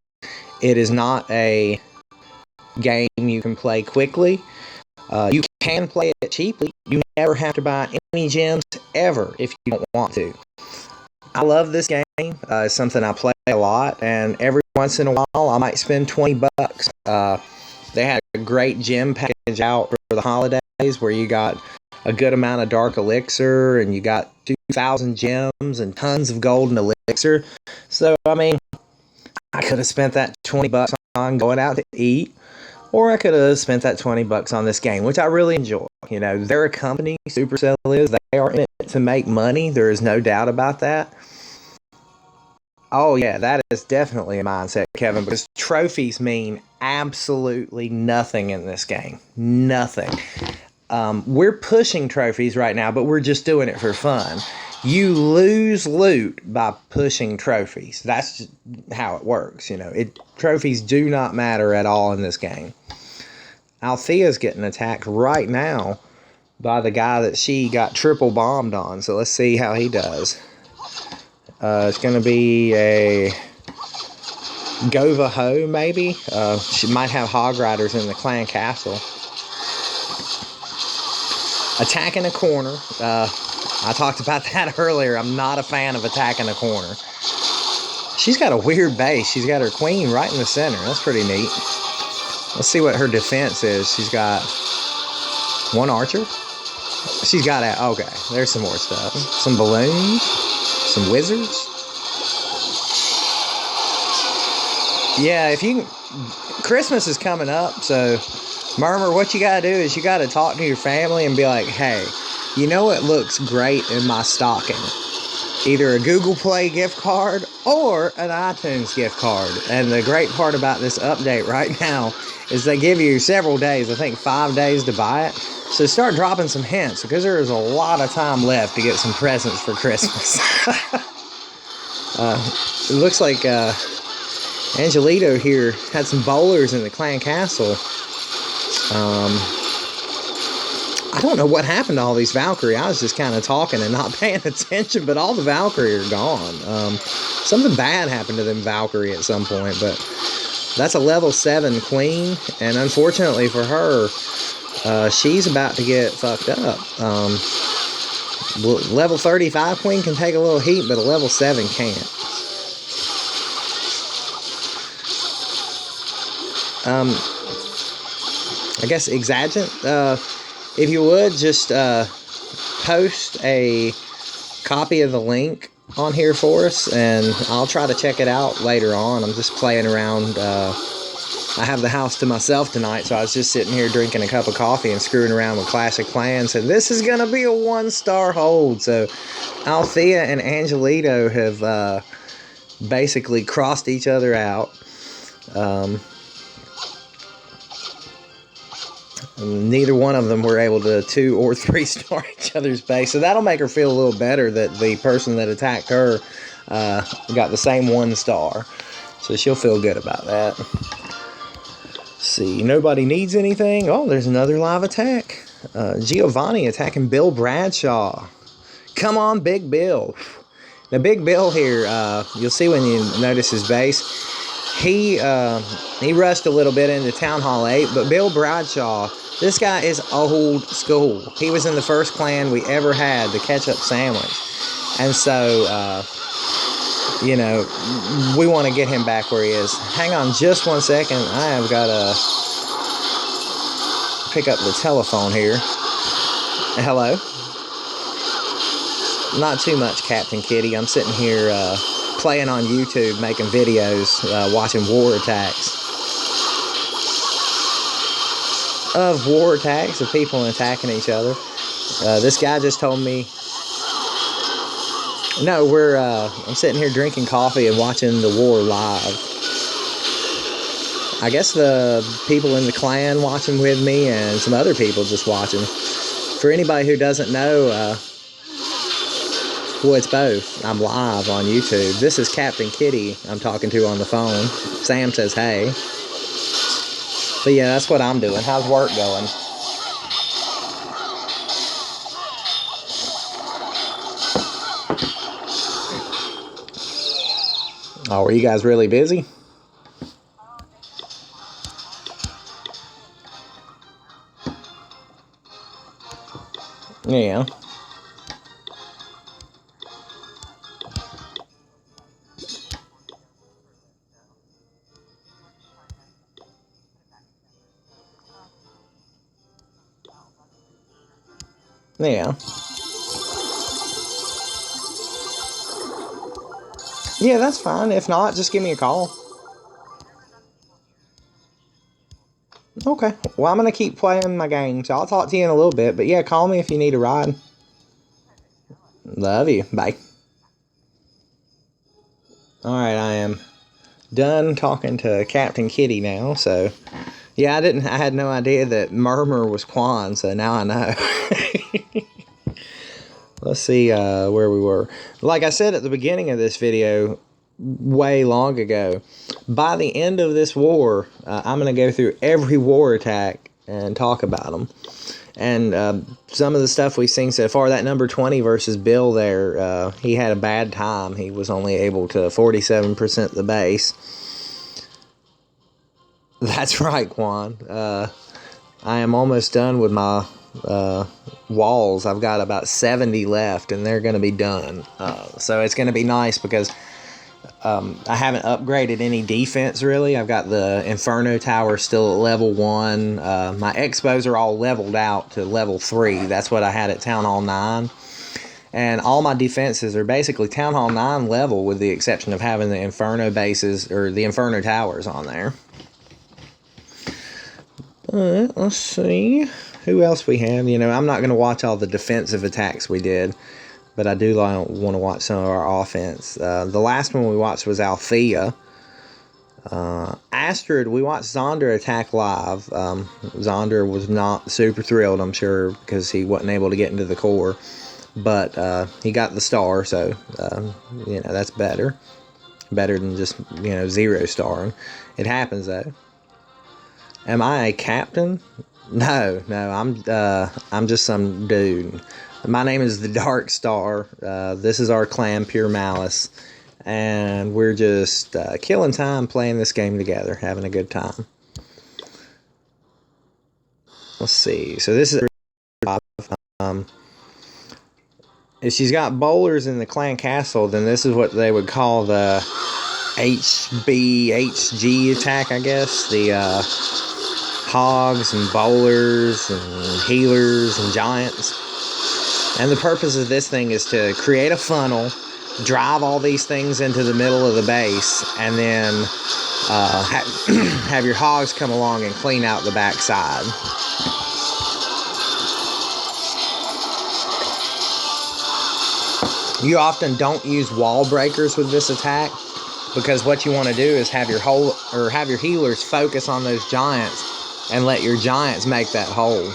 It is not a game you can play quickly. You can play it cheaply. You never have to buy any gems ever if you don't want to. I love this game. It's something I play a lot, and every once in a while I might spend $20. They had a great gem package out for the holidays where you got a good amount of dark elixir and you got 2,000 gems and tons of golden elixir. So, I could have spent that $20 on going out to eat, or I could have spent that $20 on this game, which I really enjoy. They're a company, Supercell is. They are in it to make money. There is no doubt about that. Oh, yeah, that is definitely a mindset, Kevin, because trophies mean absolutely nothing in this game. Nothing. We're pushing trophies right now, but we're just doing it for fun. You lose loot by pushing trophies. That's just how it works. Trophies do not matter at all in this game. Althea's getting attacked right now by the guy that she got triple bombed on. So let's see how he does. It's going to be a Gova Ho, maybe. She might have hog riders in the clan castle. Attacking a corner. I talked about that earlier. I'm not a fan of attacking a corner. She's got a weird base. She's got her queen right in the center. That's pretty neat. Let's see what her defense is. She's got one archer. She's got that. Okay, there's some more stuff. Some balloons. Some wizards. Yeah, Christmas is coming up, so Murmur, what you gotta do is you gotta talk to your family and be like, hey, you know what looks great in my stocking? Either a Google Play gift card or an iTunes gift card. And the great part about this update right now is they give you several days, I think 5 days to buy it. So start dropping some hints, because there is a lot of time left to get some presents for Christmas. It looks like Angelito here had some bowlers in the clan castle. I don't know what happened to all these Valkyrie. I was just kind of talking and not paying attention, but all the Valkyrie are gone. Something bad happened to them Valkyrie at some point, but that's a level 7 queen, and unfortunately for her, she's about to get fucked up. Level 35 queen can take a little heat, but a level 7 can't. I guess Exagent, if you would, just post a copy of the link on here for us, and I'll try to check it out later on. I'm just playing around. I have the house to myself tonight, so I was just sitting here drinking a cup of coffee and screwing around with Clash of Clans, and this is going to be a 1-star hold. So Althea and Angelito have basically crossed each other out. Neither one of them were able to 2- or 3-star each other's base, so that'll make her feel a little better that the person that attacked her got the same 1 star, so she'll feel good about that. Let's see, nobody needs anything. Oh, there's another live attack. Giovanni attacking Bill Bradshaw. Come on, Big Bill. Now, Big Bill here, you'll see when you notice his base, he rushed a little bit into Town Hall 8, but Bill Bradshaw This guy is old school. He was in the first clan we ever had, the ketchup sandwich. And so, you know, we want to get him back where he is. Hang on just 1 second. I have got to pick up the telephone here. Hello? Not too much, Captain Kitty. I'm sitting here playing on YouTube, making videos, watching war attacks. Of war attacks, of people attacking each other. This guy just told me... No, I'm sitting here drinking coffee and watching the war live. I guess the people in the clan watching with me and some other people just watching. For anybody who doesn't know, well, it's both. I'm live on YouTube. This is Captain Kitty I'm talking to on the phone. Sam says hey. But yeah, that's what I'm doing. How's work going? Oh, were you guys really busy? Yeah. Yeah. Yeah, that's fine. If not, just give me a call. Okay. Well, I'm going to keep playing my game, so I'll talk to you in a little bit. But yeah, call me if you need a ride. Love you. Bye. Alright, I am done talking to Captain Kitty now, so... Yeah, I had no idea that Murmur was Quan, so now I know. Let's see where we were. Like I said at the beginning of this video, way long ago, by the end of this war, I'm going to go through every war attack and talk about them. And some of the stuff we've seen so far, that number 20 versus Bill there, he had a bad time. He was only able to 47% the base. That's right, Quan. I am almost done with my walls. I've got about 70 left, and they're going to be done. So it's going to be nice because I haven't upgraded any defense, really. I've got the Inferno Tower still at level 1. My Expos are all leveled out to level 3. That's what I had at Town Hall 9. And all my defenses are basically Town Hall 9 level, with the exception of having the Inferno bases, or the Inferno Towers on there. Let's see who else we have. You know, I'm not going to watch all the defensive attacks we did, but I do want to watch some of our offense. The last one we watched was Althea. Astrid, we watched Zonder attack live. Zonder was not super thrilled, I'm sure, because he wasn't able to get into the core. But he got the star, so, you know, that's better. Better than just, you know, 0 starring. It happens, though. Am I a captain? No, I'm just some dude. My name is the Dark Star. This is our clan, Pure Malice, and we're just killing time playing this game together, having a good time. Let's see. So this is if she's got bowlers in the clan castle, then this is what they would call the HG attack, I guess. The hogs and bowlers and healers and giants. And the purpose of this thing is to create a funnel, drive all these things into the middle of the base, and then have your hogs come along and clean out the backside. You often don't use wall breakers with this attack, because what you want to do is have your healers focus on those giants and let your giants make that hole.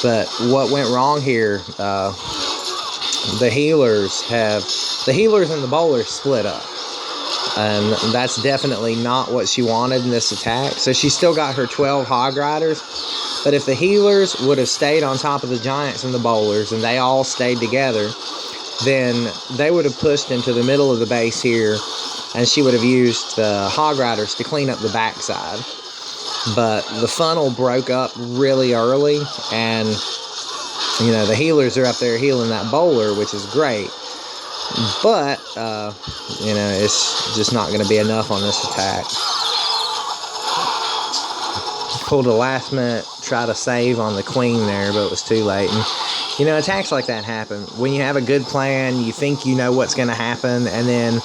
But what went wrong here, the healers and the bowlers split up. And that's definitely not what she wanted in this attack. So she still got her 12 hog riders. But if the healers would have stayed on top of the giants and the bowlers, and they all stayed together, then they would have pushed into the middle of the base here, and she would have used the hog riders to clean up the backside. but the funnel broke up really early, and the healers are up there healing that bowler, which is great, but it's just not going to be enough on this attack. Pulled a last minute try to save on the queen there, but it was too late. And attacks like that happen when you have a good plan. You think you know what's going to happen, and then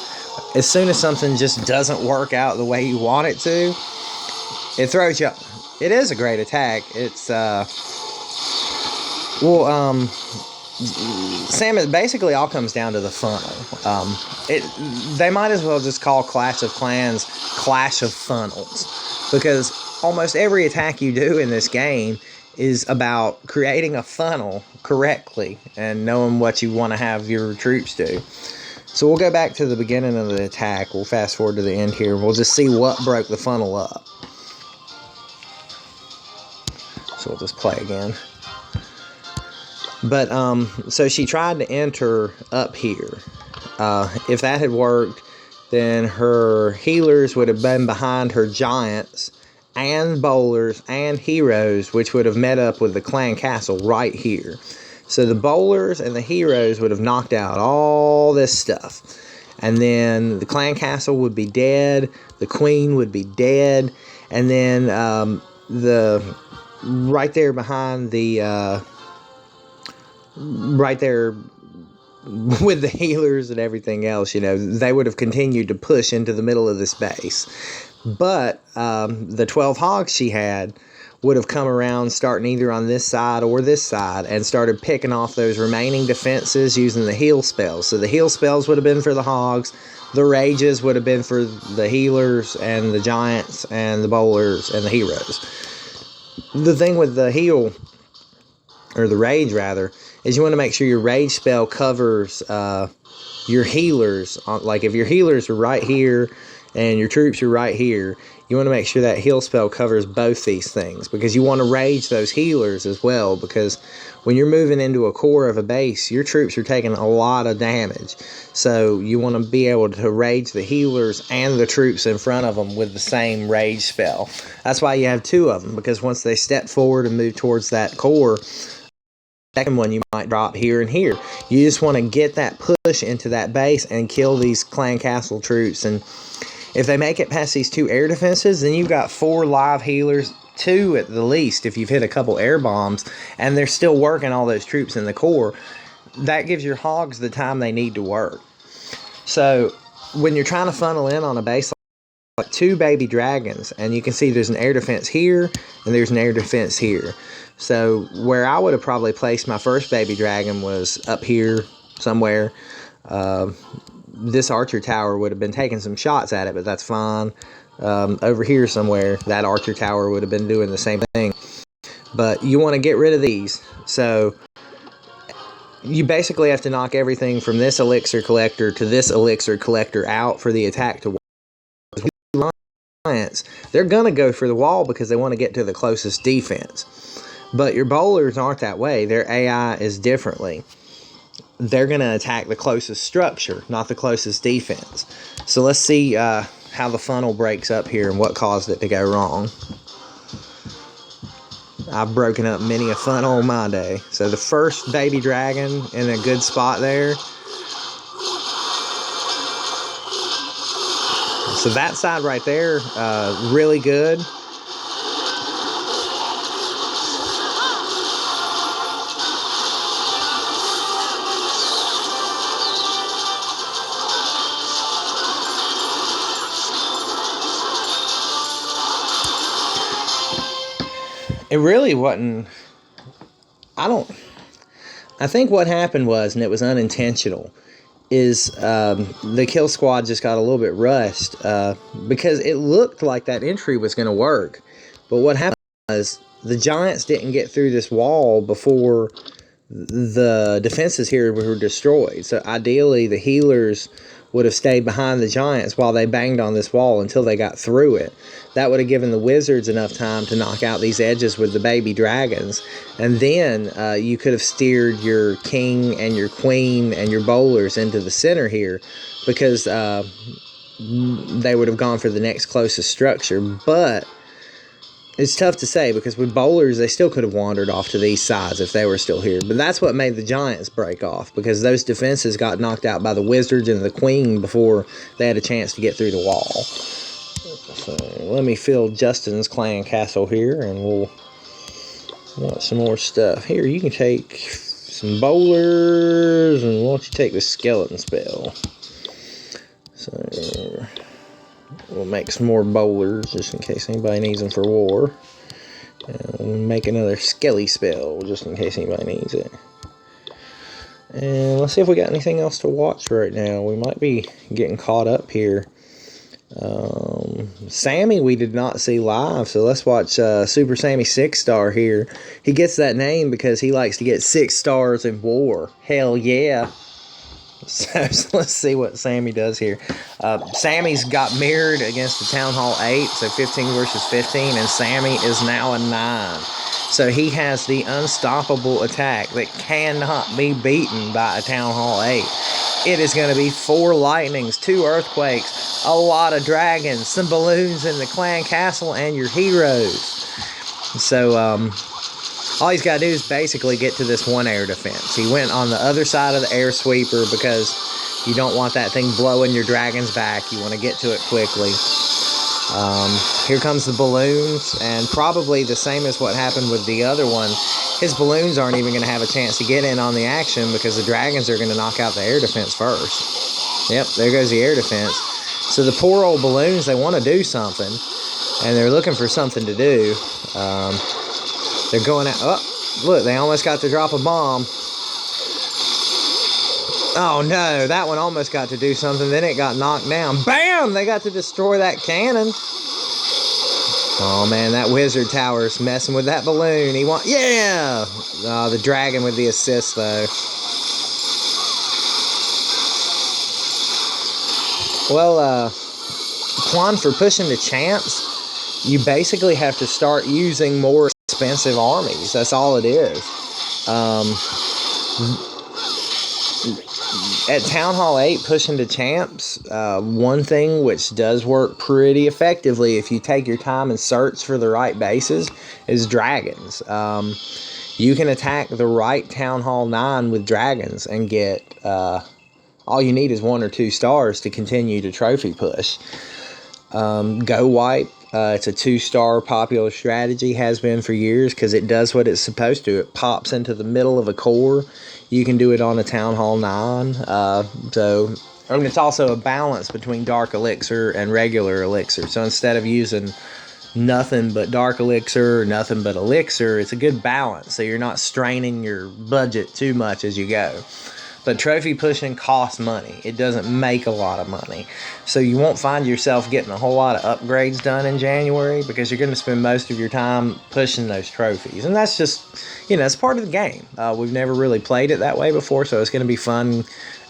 as soon as something just doesn't work out the way you want it to, it throws you. It is a great attack. It's Sam, it basically all comes down to the funnel. They might as well just call Clash of Clans Clash of Funnels, because almost every attack you do in this game is about creating a funnel correctly and knowing what you want to have your troops do. So we'll go back to the beginning of the attack. We'll fast forward to the end here. We'll just see what broke the funnel up. So we'll just play again. But, so she tried to enter up here. If that had worked, then her healers would have been behind her giants and bowlers and heroes, which would have met up with the clan castle right here. So the bowlers and the heroes would have knocked out all this stuff. And then the clan castle would be dead, the queen would be dead, and then right there behind the right there with the healers and everything else, they would have continued to push into the middle of this base. But the 12 hogs she had would have come around starting either on this side or this side and started picking off those remaining defenses using the heal spells. So the heal spells would have been for the hogs, the rages would have been for the healers and the giants and the bowlers and the heroes. The thing with the heal, or the rage rather, is you want to make sure your rage spell covers your healers. Like if your healers are right here and your troops are right here, you want to make sure that heal spell covers both these things, because you want to rage those healers as well, because when you're moving into a core of a base, your troops are taking a lot of damage. So you want to be able to rage the healers and the troops in front of them with the same rage spell. That's why you have two of them, because once they step forward and move towards that core, second one you might drop here and here. You just want to get that push into that base and kill these clan castle troops. And if they make it past these two air defenses, then you've got 4 live healers, 2 at the least if you've hit a couple air bombs, and they're still working all those troops in the core. That gives your hogs the time they need to work. So when you're trying to funnel in on a base like 2 baby dragons, and you can see there's an air defense here and there's an air defense here. So where I would have probably placed my first baby dragon was up here somewhere. This archer tower would have been taking some shots at it, but that's fine. Over here somewhere, that archer tower would have been doing the same thing. But you want to get rid of these. So you basically have to knock everything from this elixir collector to this elixir collector out for the attack to work. They're going to go for the wall because they want to get to the closest defense. But your bowlers aren't that way. Their AI is differently. They're going to attack the closest structure, not the closest defense. So let's see how the funnel breaks up here and what caused it to go wrong. I've broken up many a funnel in my day. So the first baby dragon in a good spot there. So that side right there, really good. It really wasn't, I think what happened was, and it was unintentional, is the kill squad just got a little bit rushed because it looked like that entry was going to work. But what happened was the giants didn't get through this wall before the defenses here were destroyed. So ideally the healers would have stayed behind the giants while they banged on this wall until they got through it. That would have given the wizards enough time to knock out these edges with the baby dragons. And then you could have steered your king and your queen and your bowlers into the center here, because they would have gone for the next closest structure. But it's tough to say because with bowlers, they still could have wandered off to these sides if they were still here. But that's what made the Giants break off, because those defenses got knocked out by the Wizards and the Queen before they had a chance to get through the wall. So let me fill Justin's clan castle here, and we'll want some more stuff. Here, you can take some bowlers, and why don't you take the skeleton spell? So we'll make some more bowlers just in case anybody needs them for war. And we'll make another skelly spell just in case anybody needs it. And let's see if we got anything else to watch right now. We might be getting caught up here. Sammy we did not see live, so let's watch Super Sammy 6-star here. He gets that name because he likes to get 6 stars in war. Hell yeah. So let's see what Sammy does here. Sammy's got mirrored against the Town Hall 8, so 15 versus 15, and Sammy is now a 9. So he has the unstoppable attack that cannot be beaten by a Town Hall 8. It is going to be 4 lightnings, 2 earthquakes, a lot of dragons, some balloons in the clan castle, and your heroes. So, all he's got to do is basically get to this 1 air defense. He went on the other side of the air sweeper because you don't want that thing blowing your dragons back. You want to get to it quickly. Here comes the balloons, and probably the same as what happened with the other one. His balloons aren't even going to have a chance to get in on the action because the dragons are going to knock out the air defense first. Yep, there goes the air defense. So the poor old balloons, they want to do something, and they're looking for something to do. They're going out. Oh, look, they almost got to drop a bomb. Oh, no, that one almost got to do something. Then it got knocked down. Bam! They got to destroy that cannon. Oh, man, that wizard tower's messing with that balloon. Yeah! Oh, the dragon with the assist, though. Well, Quan, for pushing the champs, you basically have to start using more expensive armies. That's all it is. At Town Hall 8, pushing to champs, one thing which does work pretty effectively if you take your time and search for the right bases is dragons. You can attack the right Town Hall 9 with dragons and get, all you need is 1 or 2 stars to continue to trophy push. Go Wipe, it's a 2-star popular strategy, has been for years because it does what it's supposed to. It pops into the middle of a core. You can do it on a Town Hall 9. And it's also a balance between Dark Elixir and regular Elixir. So instead of using nothing but Dark Elixir or nothing but Elixir, it's a good balance. So you're not straining your budget too much as you go. But trophy pushing costs money. It doesn't make a lot of money. So you won't find yourself getting a whole lot of upgrades done in January because you're going to spend most of your time pushing those trophies. And that's just, it's part of the game. We've never really played it that way before, so it's going to be fun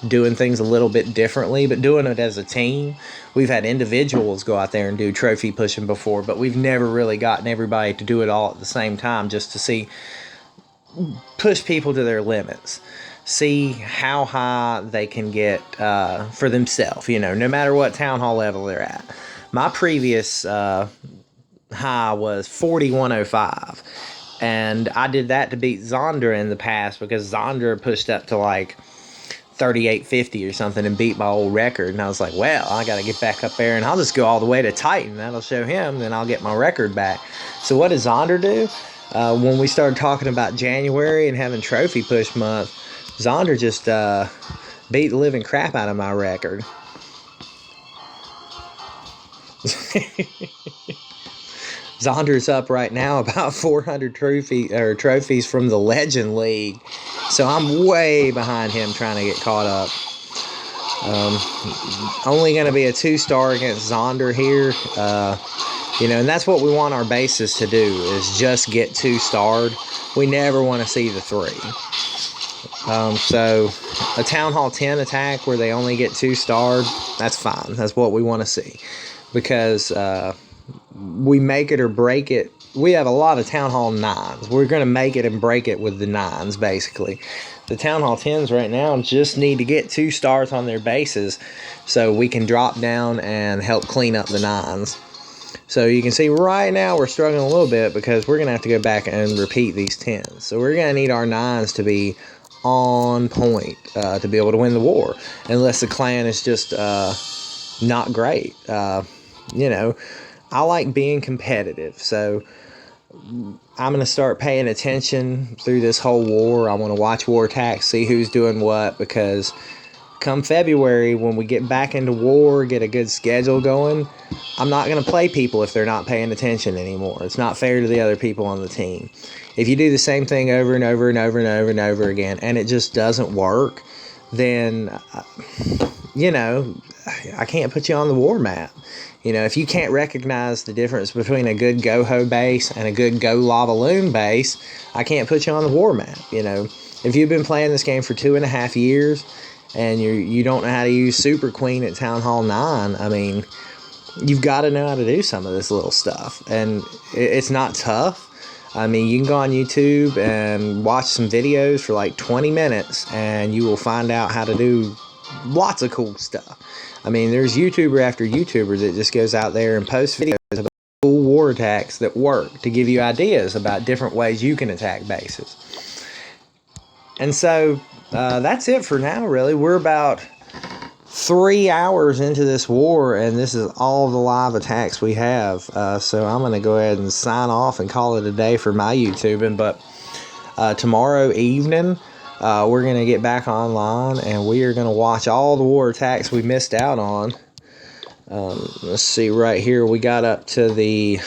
doing things a little bit differently, but doing it as a team. We've had individuals go out there and do trophy pushing before, but we've never really gotten everybody to do it all at the same time just to push people to their limits. See how high they can get for themselves, no matter what Town Hall level they're at. My previous high was 4105, and I did that to beat Zondra in the past because Zondra pushed up to like 3850 or something and beat my old record, and I was like, well, I got to get back up there, and I'll just go all the way to Titan. That'll show him, then I'll get my record back. So what does Zondra do? When we started talking about January and having trophy push month, Zondra just beat the living crap out of my record. Zondra's up right now about 400 trophies from the Legend League. So I'm way behind him trying to get caught up. Only going to be a 2-star against Zondra here. And that's what we want our bases to do, is just get 2-starred. We never want to see the 3. So a Town Hall 10 attack where they only get 2-starred, that's fine. That's what we want to see. Because we make it or break it. We have a lot of Town Hall 9s. We're going to make it and break it with the 9s, basically. The Town Hall 10s right now just need to get 2 stars on their bases so we can drop down and help clean up the 9s. So you can see right now we're struggling a little bit because we're going to have to go back and repeat these 10s. So we're going to need our 9s to be on point to be able to win the war, unless the clan is just not great. You know, I like being competitive, so I'm going to start paying attention through this whole war. I want to watch war attacks, see who's doing what, because come February, when we get back into war, get a good schedule going, I'm not going to play people if they're not paying attention anymore. It's not fair to the other people on the team. If you do the same thing over and over and over and over and over again, and it just doesn't work, then, you know, I can't put you on the war map. You know, if you can't recognize the difference between a good Go-Ho base and a good Go-Lava-Loon base, I can't put you on the war map. You know, if you've been playing this game for 2.5 years and you don't know how to use Super Queen at Town Hall 9, I mean, you've got to know how to do some of this little stuff. And it's not tough. I mean, you can go on YouTube and watch some videos for like 20 minutes and you will find out how to do lots of cool stuff. I mean, there's YouTuber after YouTuber that just goes out there and posts videos about cool war attacks that work to give you ideas about different ways you can attack bases. And so that's it for now, really. We're about 3 hours into this war, and this is all the live attacks we have. So I'm going to go ahead and sign off and call it a day for my YouTubing. But tomorrow evening, we're going to get back online, and we are going to watch all the war attacks we missed out on. Let's see, right here, we got up to the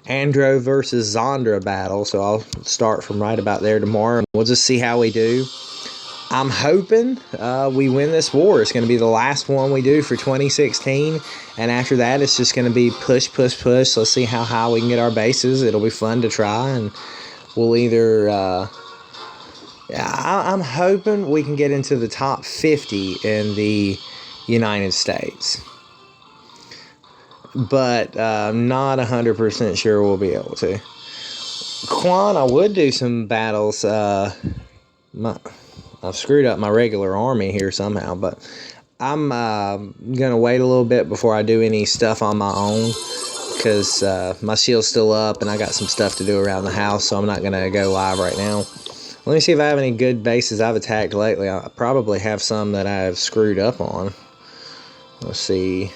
Andro versus Zondra battle, so I'll start from right about there tomorrow, and we'll just see how we do. I'm hoping we win this war. It's going to be the last one we do for 2016, and after that, it's just going to be push, push, push. Let's see how high we can get our bases. It'll be fun to try, and we'll either... I'm hoping we can get into the top 50 in the United States. But I'm not 100% sure we'll be able to. Quan, I would do some battles. I've screwed up my regular army here somehow, but I'm going to wait a little bit before I do any stuff on my own, because my shield's still up and I got some stuff to do around the house, so I'm not going to go live right now. Let me see if I have any good bases I've attacked lately. I probably have some that I've screwed up on. Let's see.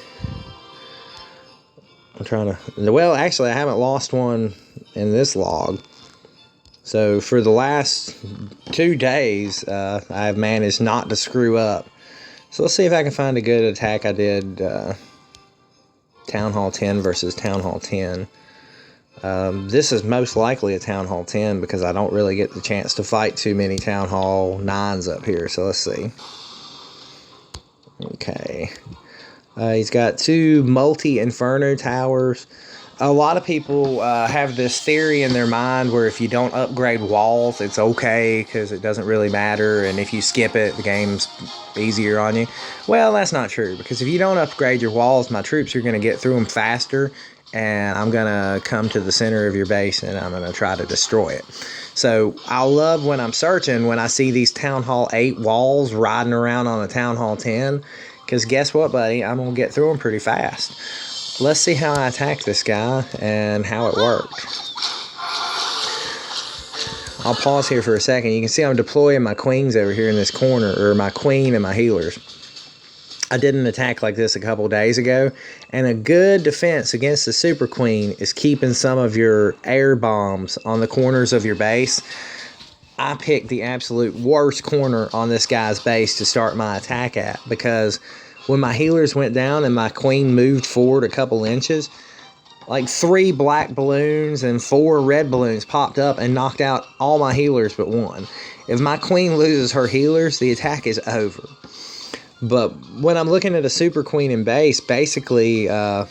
I'm trying to... Well, actually, I haven't lost one in this log. So, for the last 2 days, I've managed not to screw up. So, let's see if I can find a good attack I did. Town Hall 10 versus Town Hall 10. This is most likely a Town Hall 10 because I don't really get the chance to fight too many Town Hall 9s up here. So let's see. Okay. He's got 2 multi-inferno towers. A lot of people have this theory in their mind where if you don't upgrade walls, it's okay because it doesn't really matter. And if you skip it, the game's easier on you. Well, that's not true, because if you don't upgrade your walls, my troops are going to get through them faster. And I'm going to come to the center of your base and I'm going to try to destroy it. So I love when I'm searching, when I see these Town Hall 8 walls riding around on a Town Hall 10. Because guess what, buddy? I'm going to get through them pretty fast. Let's see how I attack this guy and how it worked. I'll pause here for a second. You can see I'm deploying my queens over here in this corner, or my queen and my healers. I did an attack like this a couple days ago, and a good defense against the Super Queen is keeping some of your air bombs on the corners of your base. I picked the absolute worst corner on this guy's base to start my attack at, because when my healers went down and my queen moved forward a couple inches, like 3 black balloons and 4 red balloons popped up and knocked out all my healers but 1. If my queen loses her healers, the attack is over. But when I'm looking at a Super Queen in base, basically, I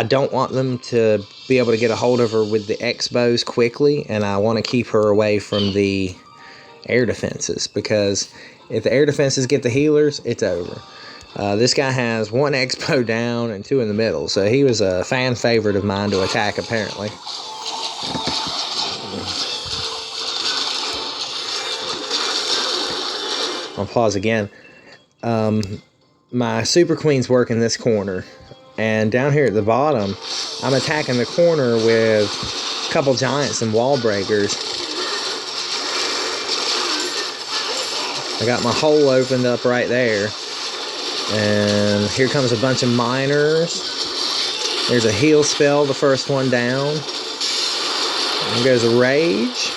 don't want them to be able to get a hold of her with the X-bows quickly, and I want to keep her away from the air defenses, because if the air defenses get the healers, it's over. This guy has 1 X-bow down and 2 in the middle, so he was a fan favorite of mine to attack, apparently. I'll pause again. My Super Queens work in this corner. And down here at the bottom, I'm attacking the corner with a couple giants and wall breakers. I got my hole opened up right there. And here comes a bunch of miners. There's a heal spell, the first one down. There goes a rage.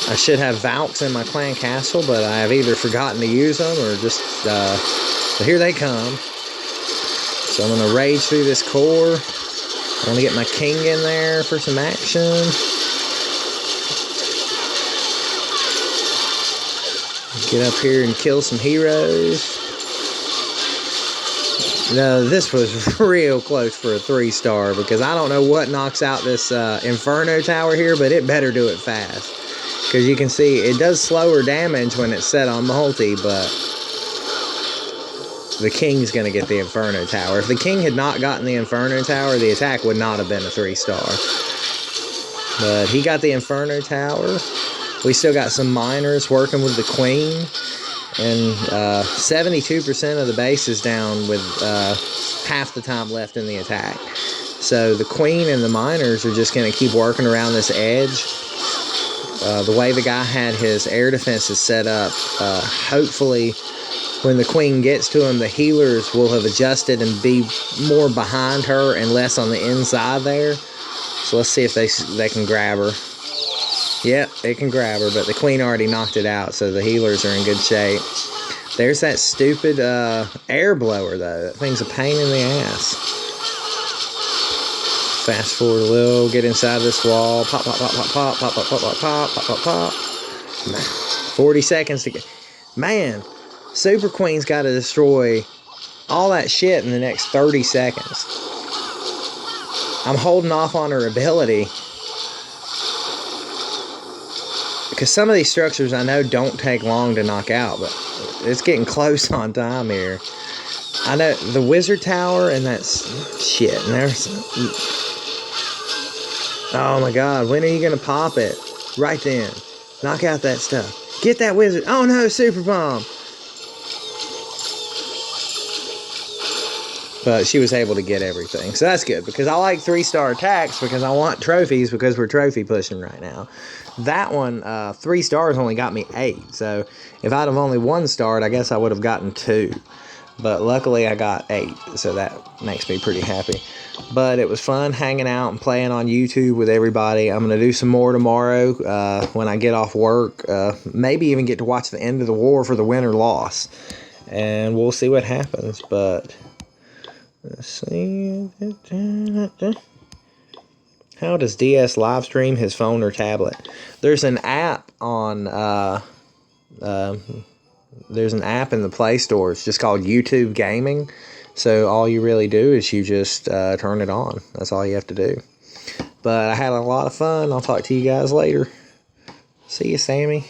I should have Valks in my clan castle, but I have either forgotten to use them or just, so here they come. So I'm going to rage through this core. I'm going to get my king in there for some action. Get up here and kill some heroes. No, this was real close for a 3-star because I don't know what knocks out this Inferno Tower here, but it better do it fast. Because you can see it does slower damage when it's set on multi, but the king's going to get the Inferno Tower. If the king had not gotten the Inferno Tower, the attack would not have been a 3-star. But he got the Inferno Tower. We still got some miners working with the queen. And 72% of the base is down with half the time left in the attack. So the queen and the miners are just going to keep working around this edge. The way the guy had his air defenses set up, hopefully when the queen gets to him, the healers will have adjusted and be more behind her and less on the inside there. So let's see if they can grab her. Yep, they can grab her, but the queen already knocked it out, so the healers are in good shape. There's that stupid air blower, though. That thing's a pain in the ass. Fast forward a little, get inside this wall. Pop, pop, pop, pop, pop, pop, pop, pop, pop, pop, pop, pop, pop. 40 seconds to get... Man, Super Queen's got to destroy all that shit in the next 30 seconds. I'm holding off on her ability. Because some of these structures I know don't take long to knock out, but it's getting close on time here. I know the wizard tower and that's shit. And there's... Oh my god, when are you going to pop it? Right then. Knock out that stuff. Get that wizard. Oh no, super bomb. But she was able to get everything. So that's good because I like 3-star attacks because I want trophies because we're trophy pushing right now. That one, 3 stars only got me 8. So if I'd have only 1 starred, I guess I would have gotten 2. But luckily I got 8. So that makes me pretty happy. But it was fun hanging out and playing on YouTube with everybody. I'm going to do some more tomorrow when I get off work. Maybe even get to watch the end of the war for the win or loss. And we'll see what happens. But let's see. How does DS live stream his phone or tablet? There's an app on there's an app in the Play Store. It's just called YouTube Gaming. So all you really do is you just turn it on. That's all you have to do. But I had a lot of fun. I'll talk to you guys later. See you, Sammy.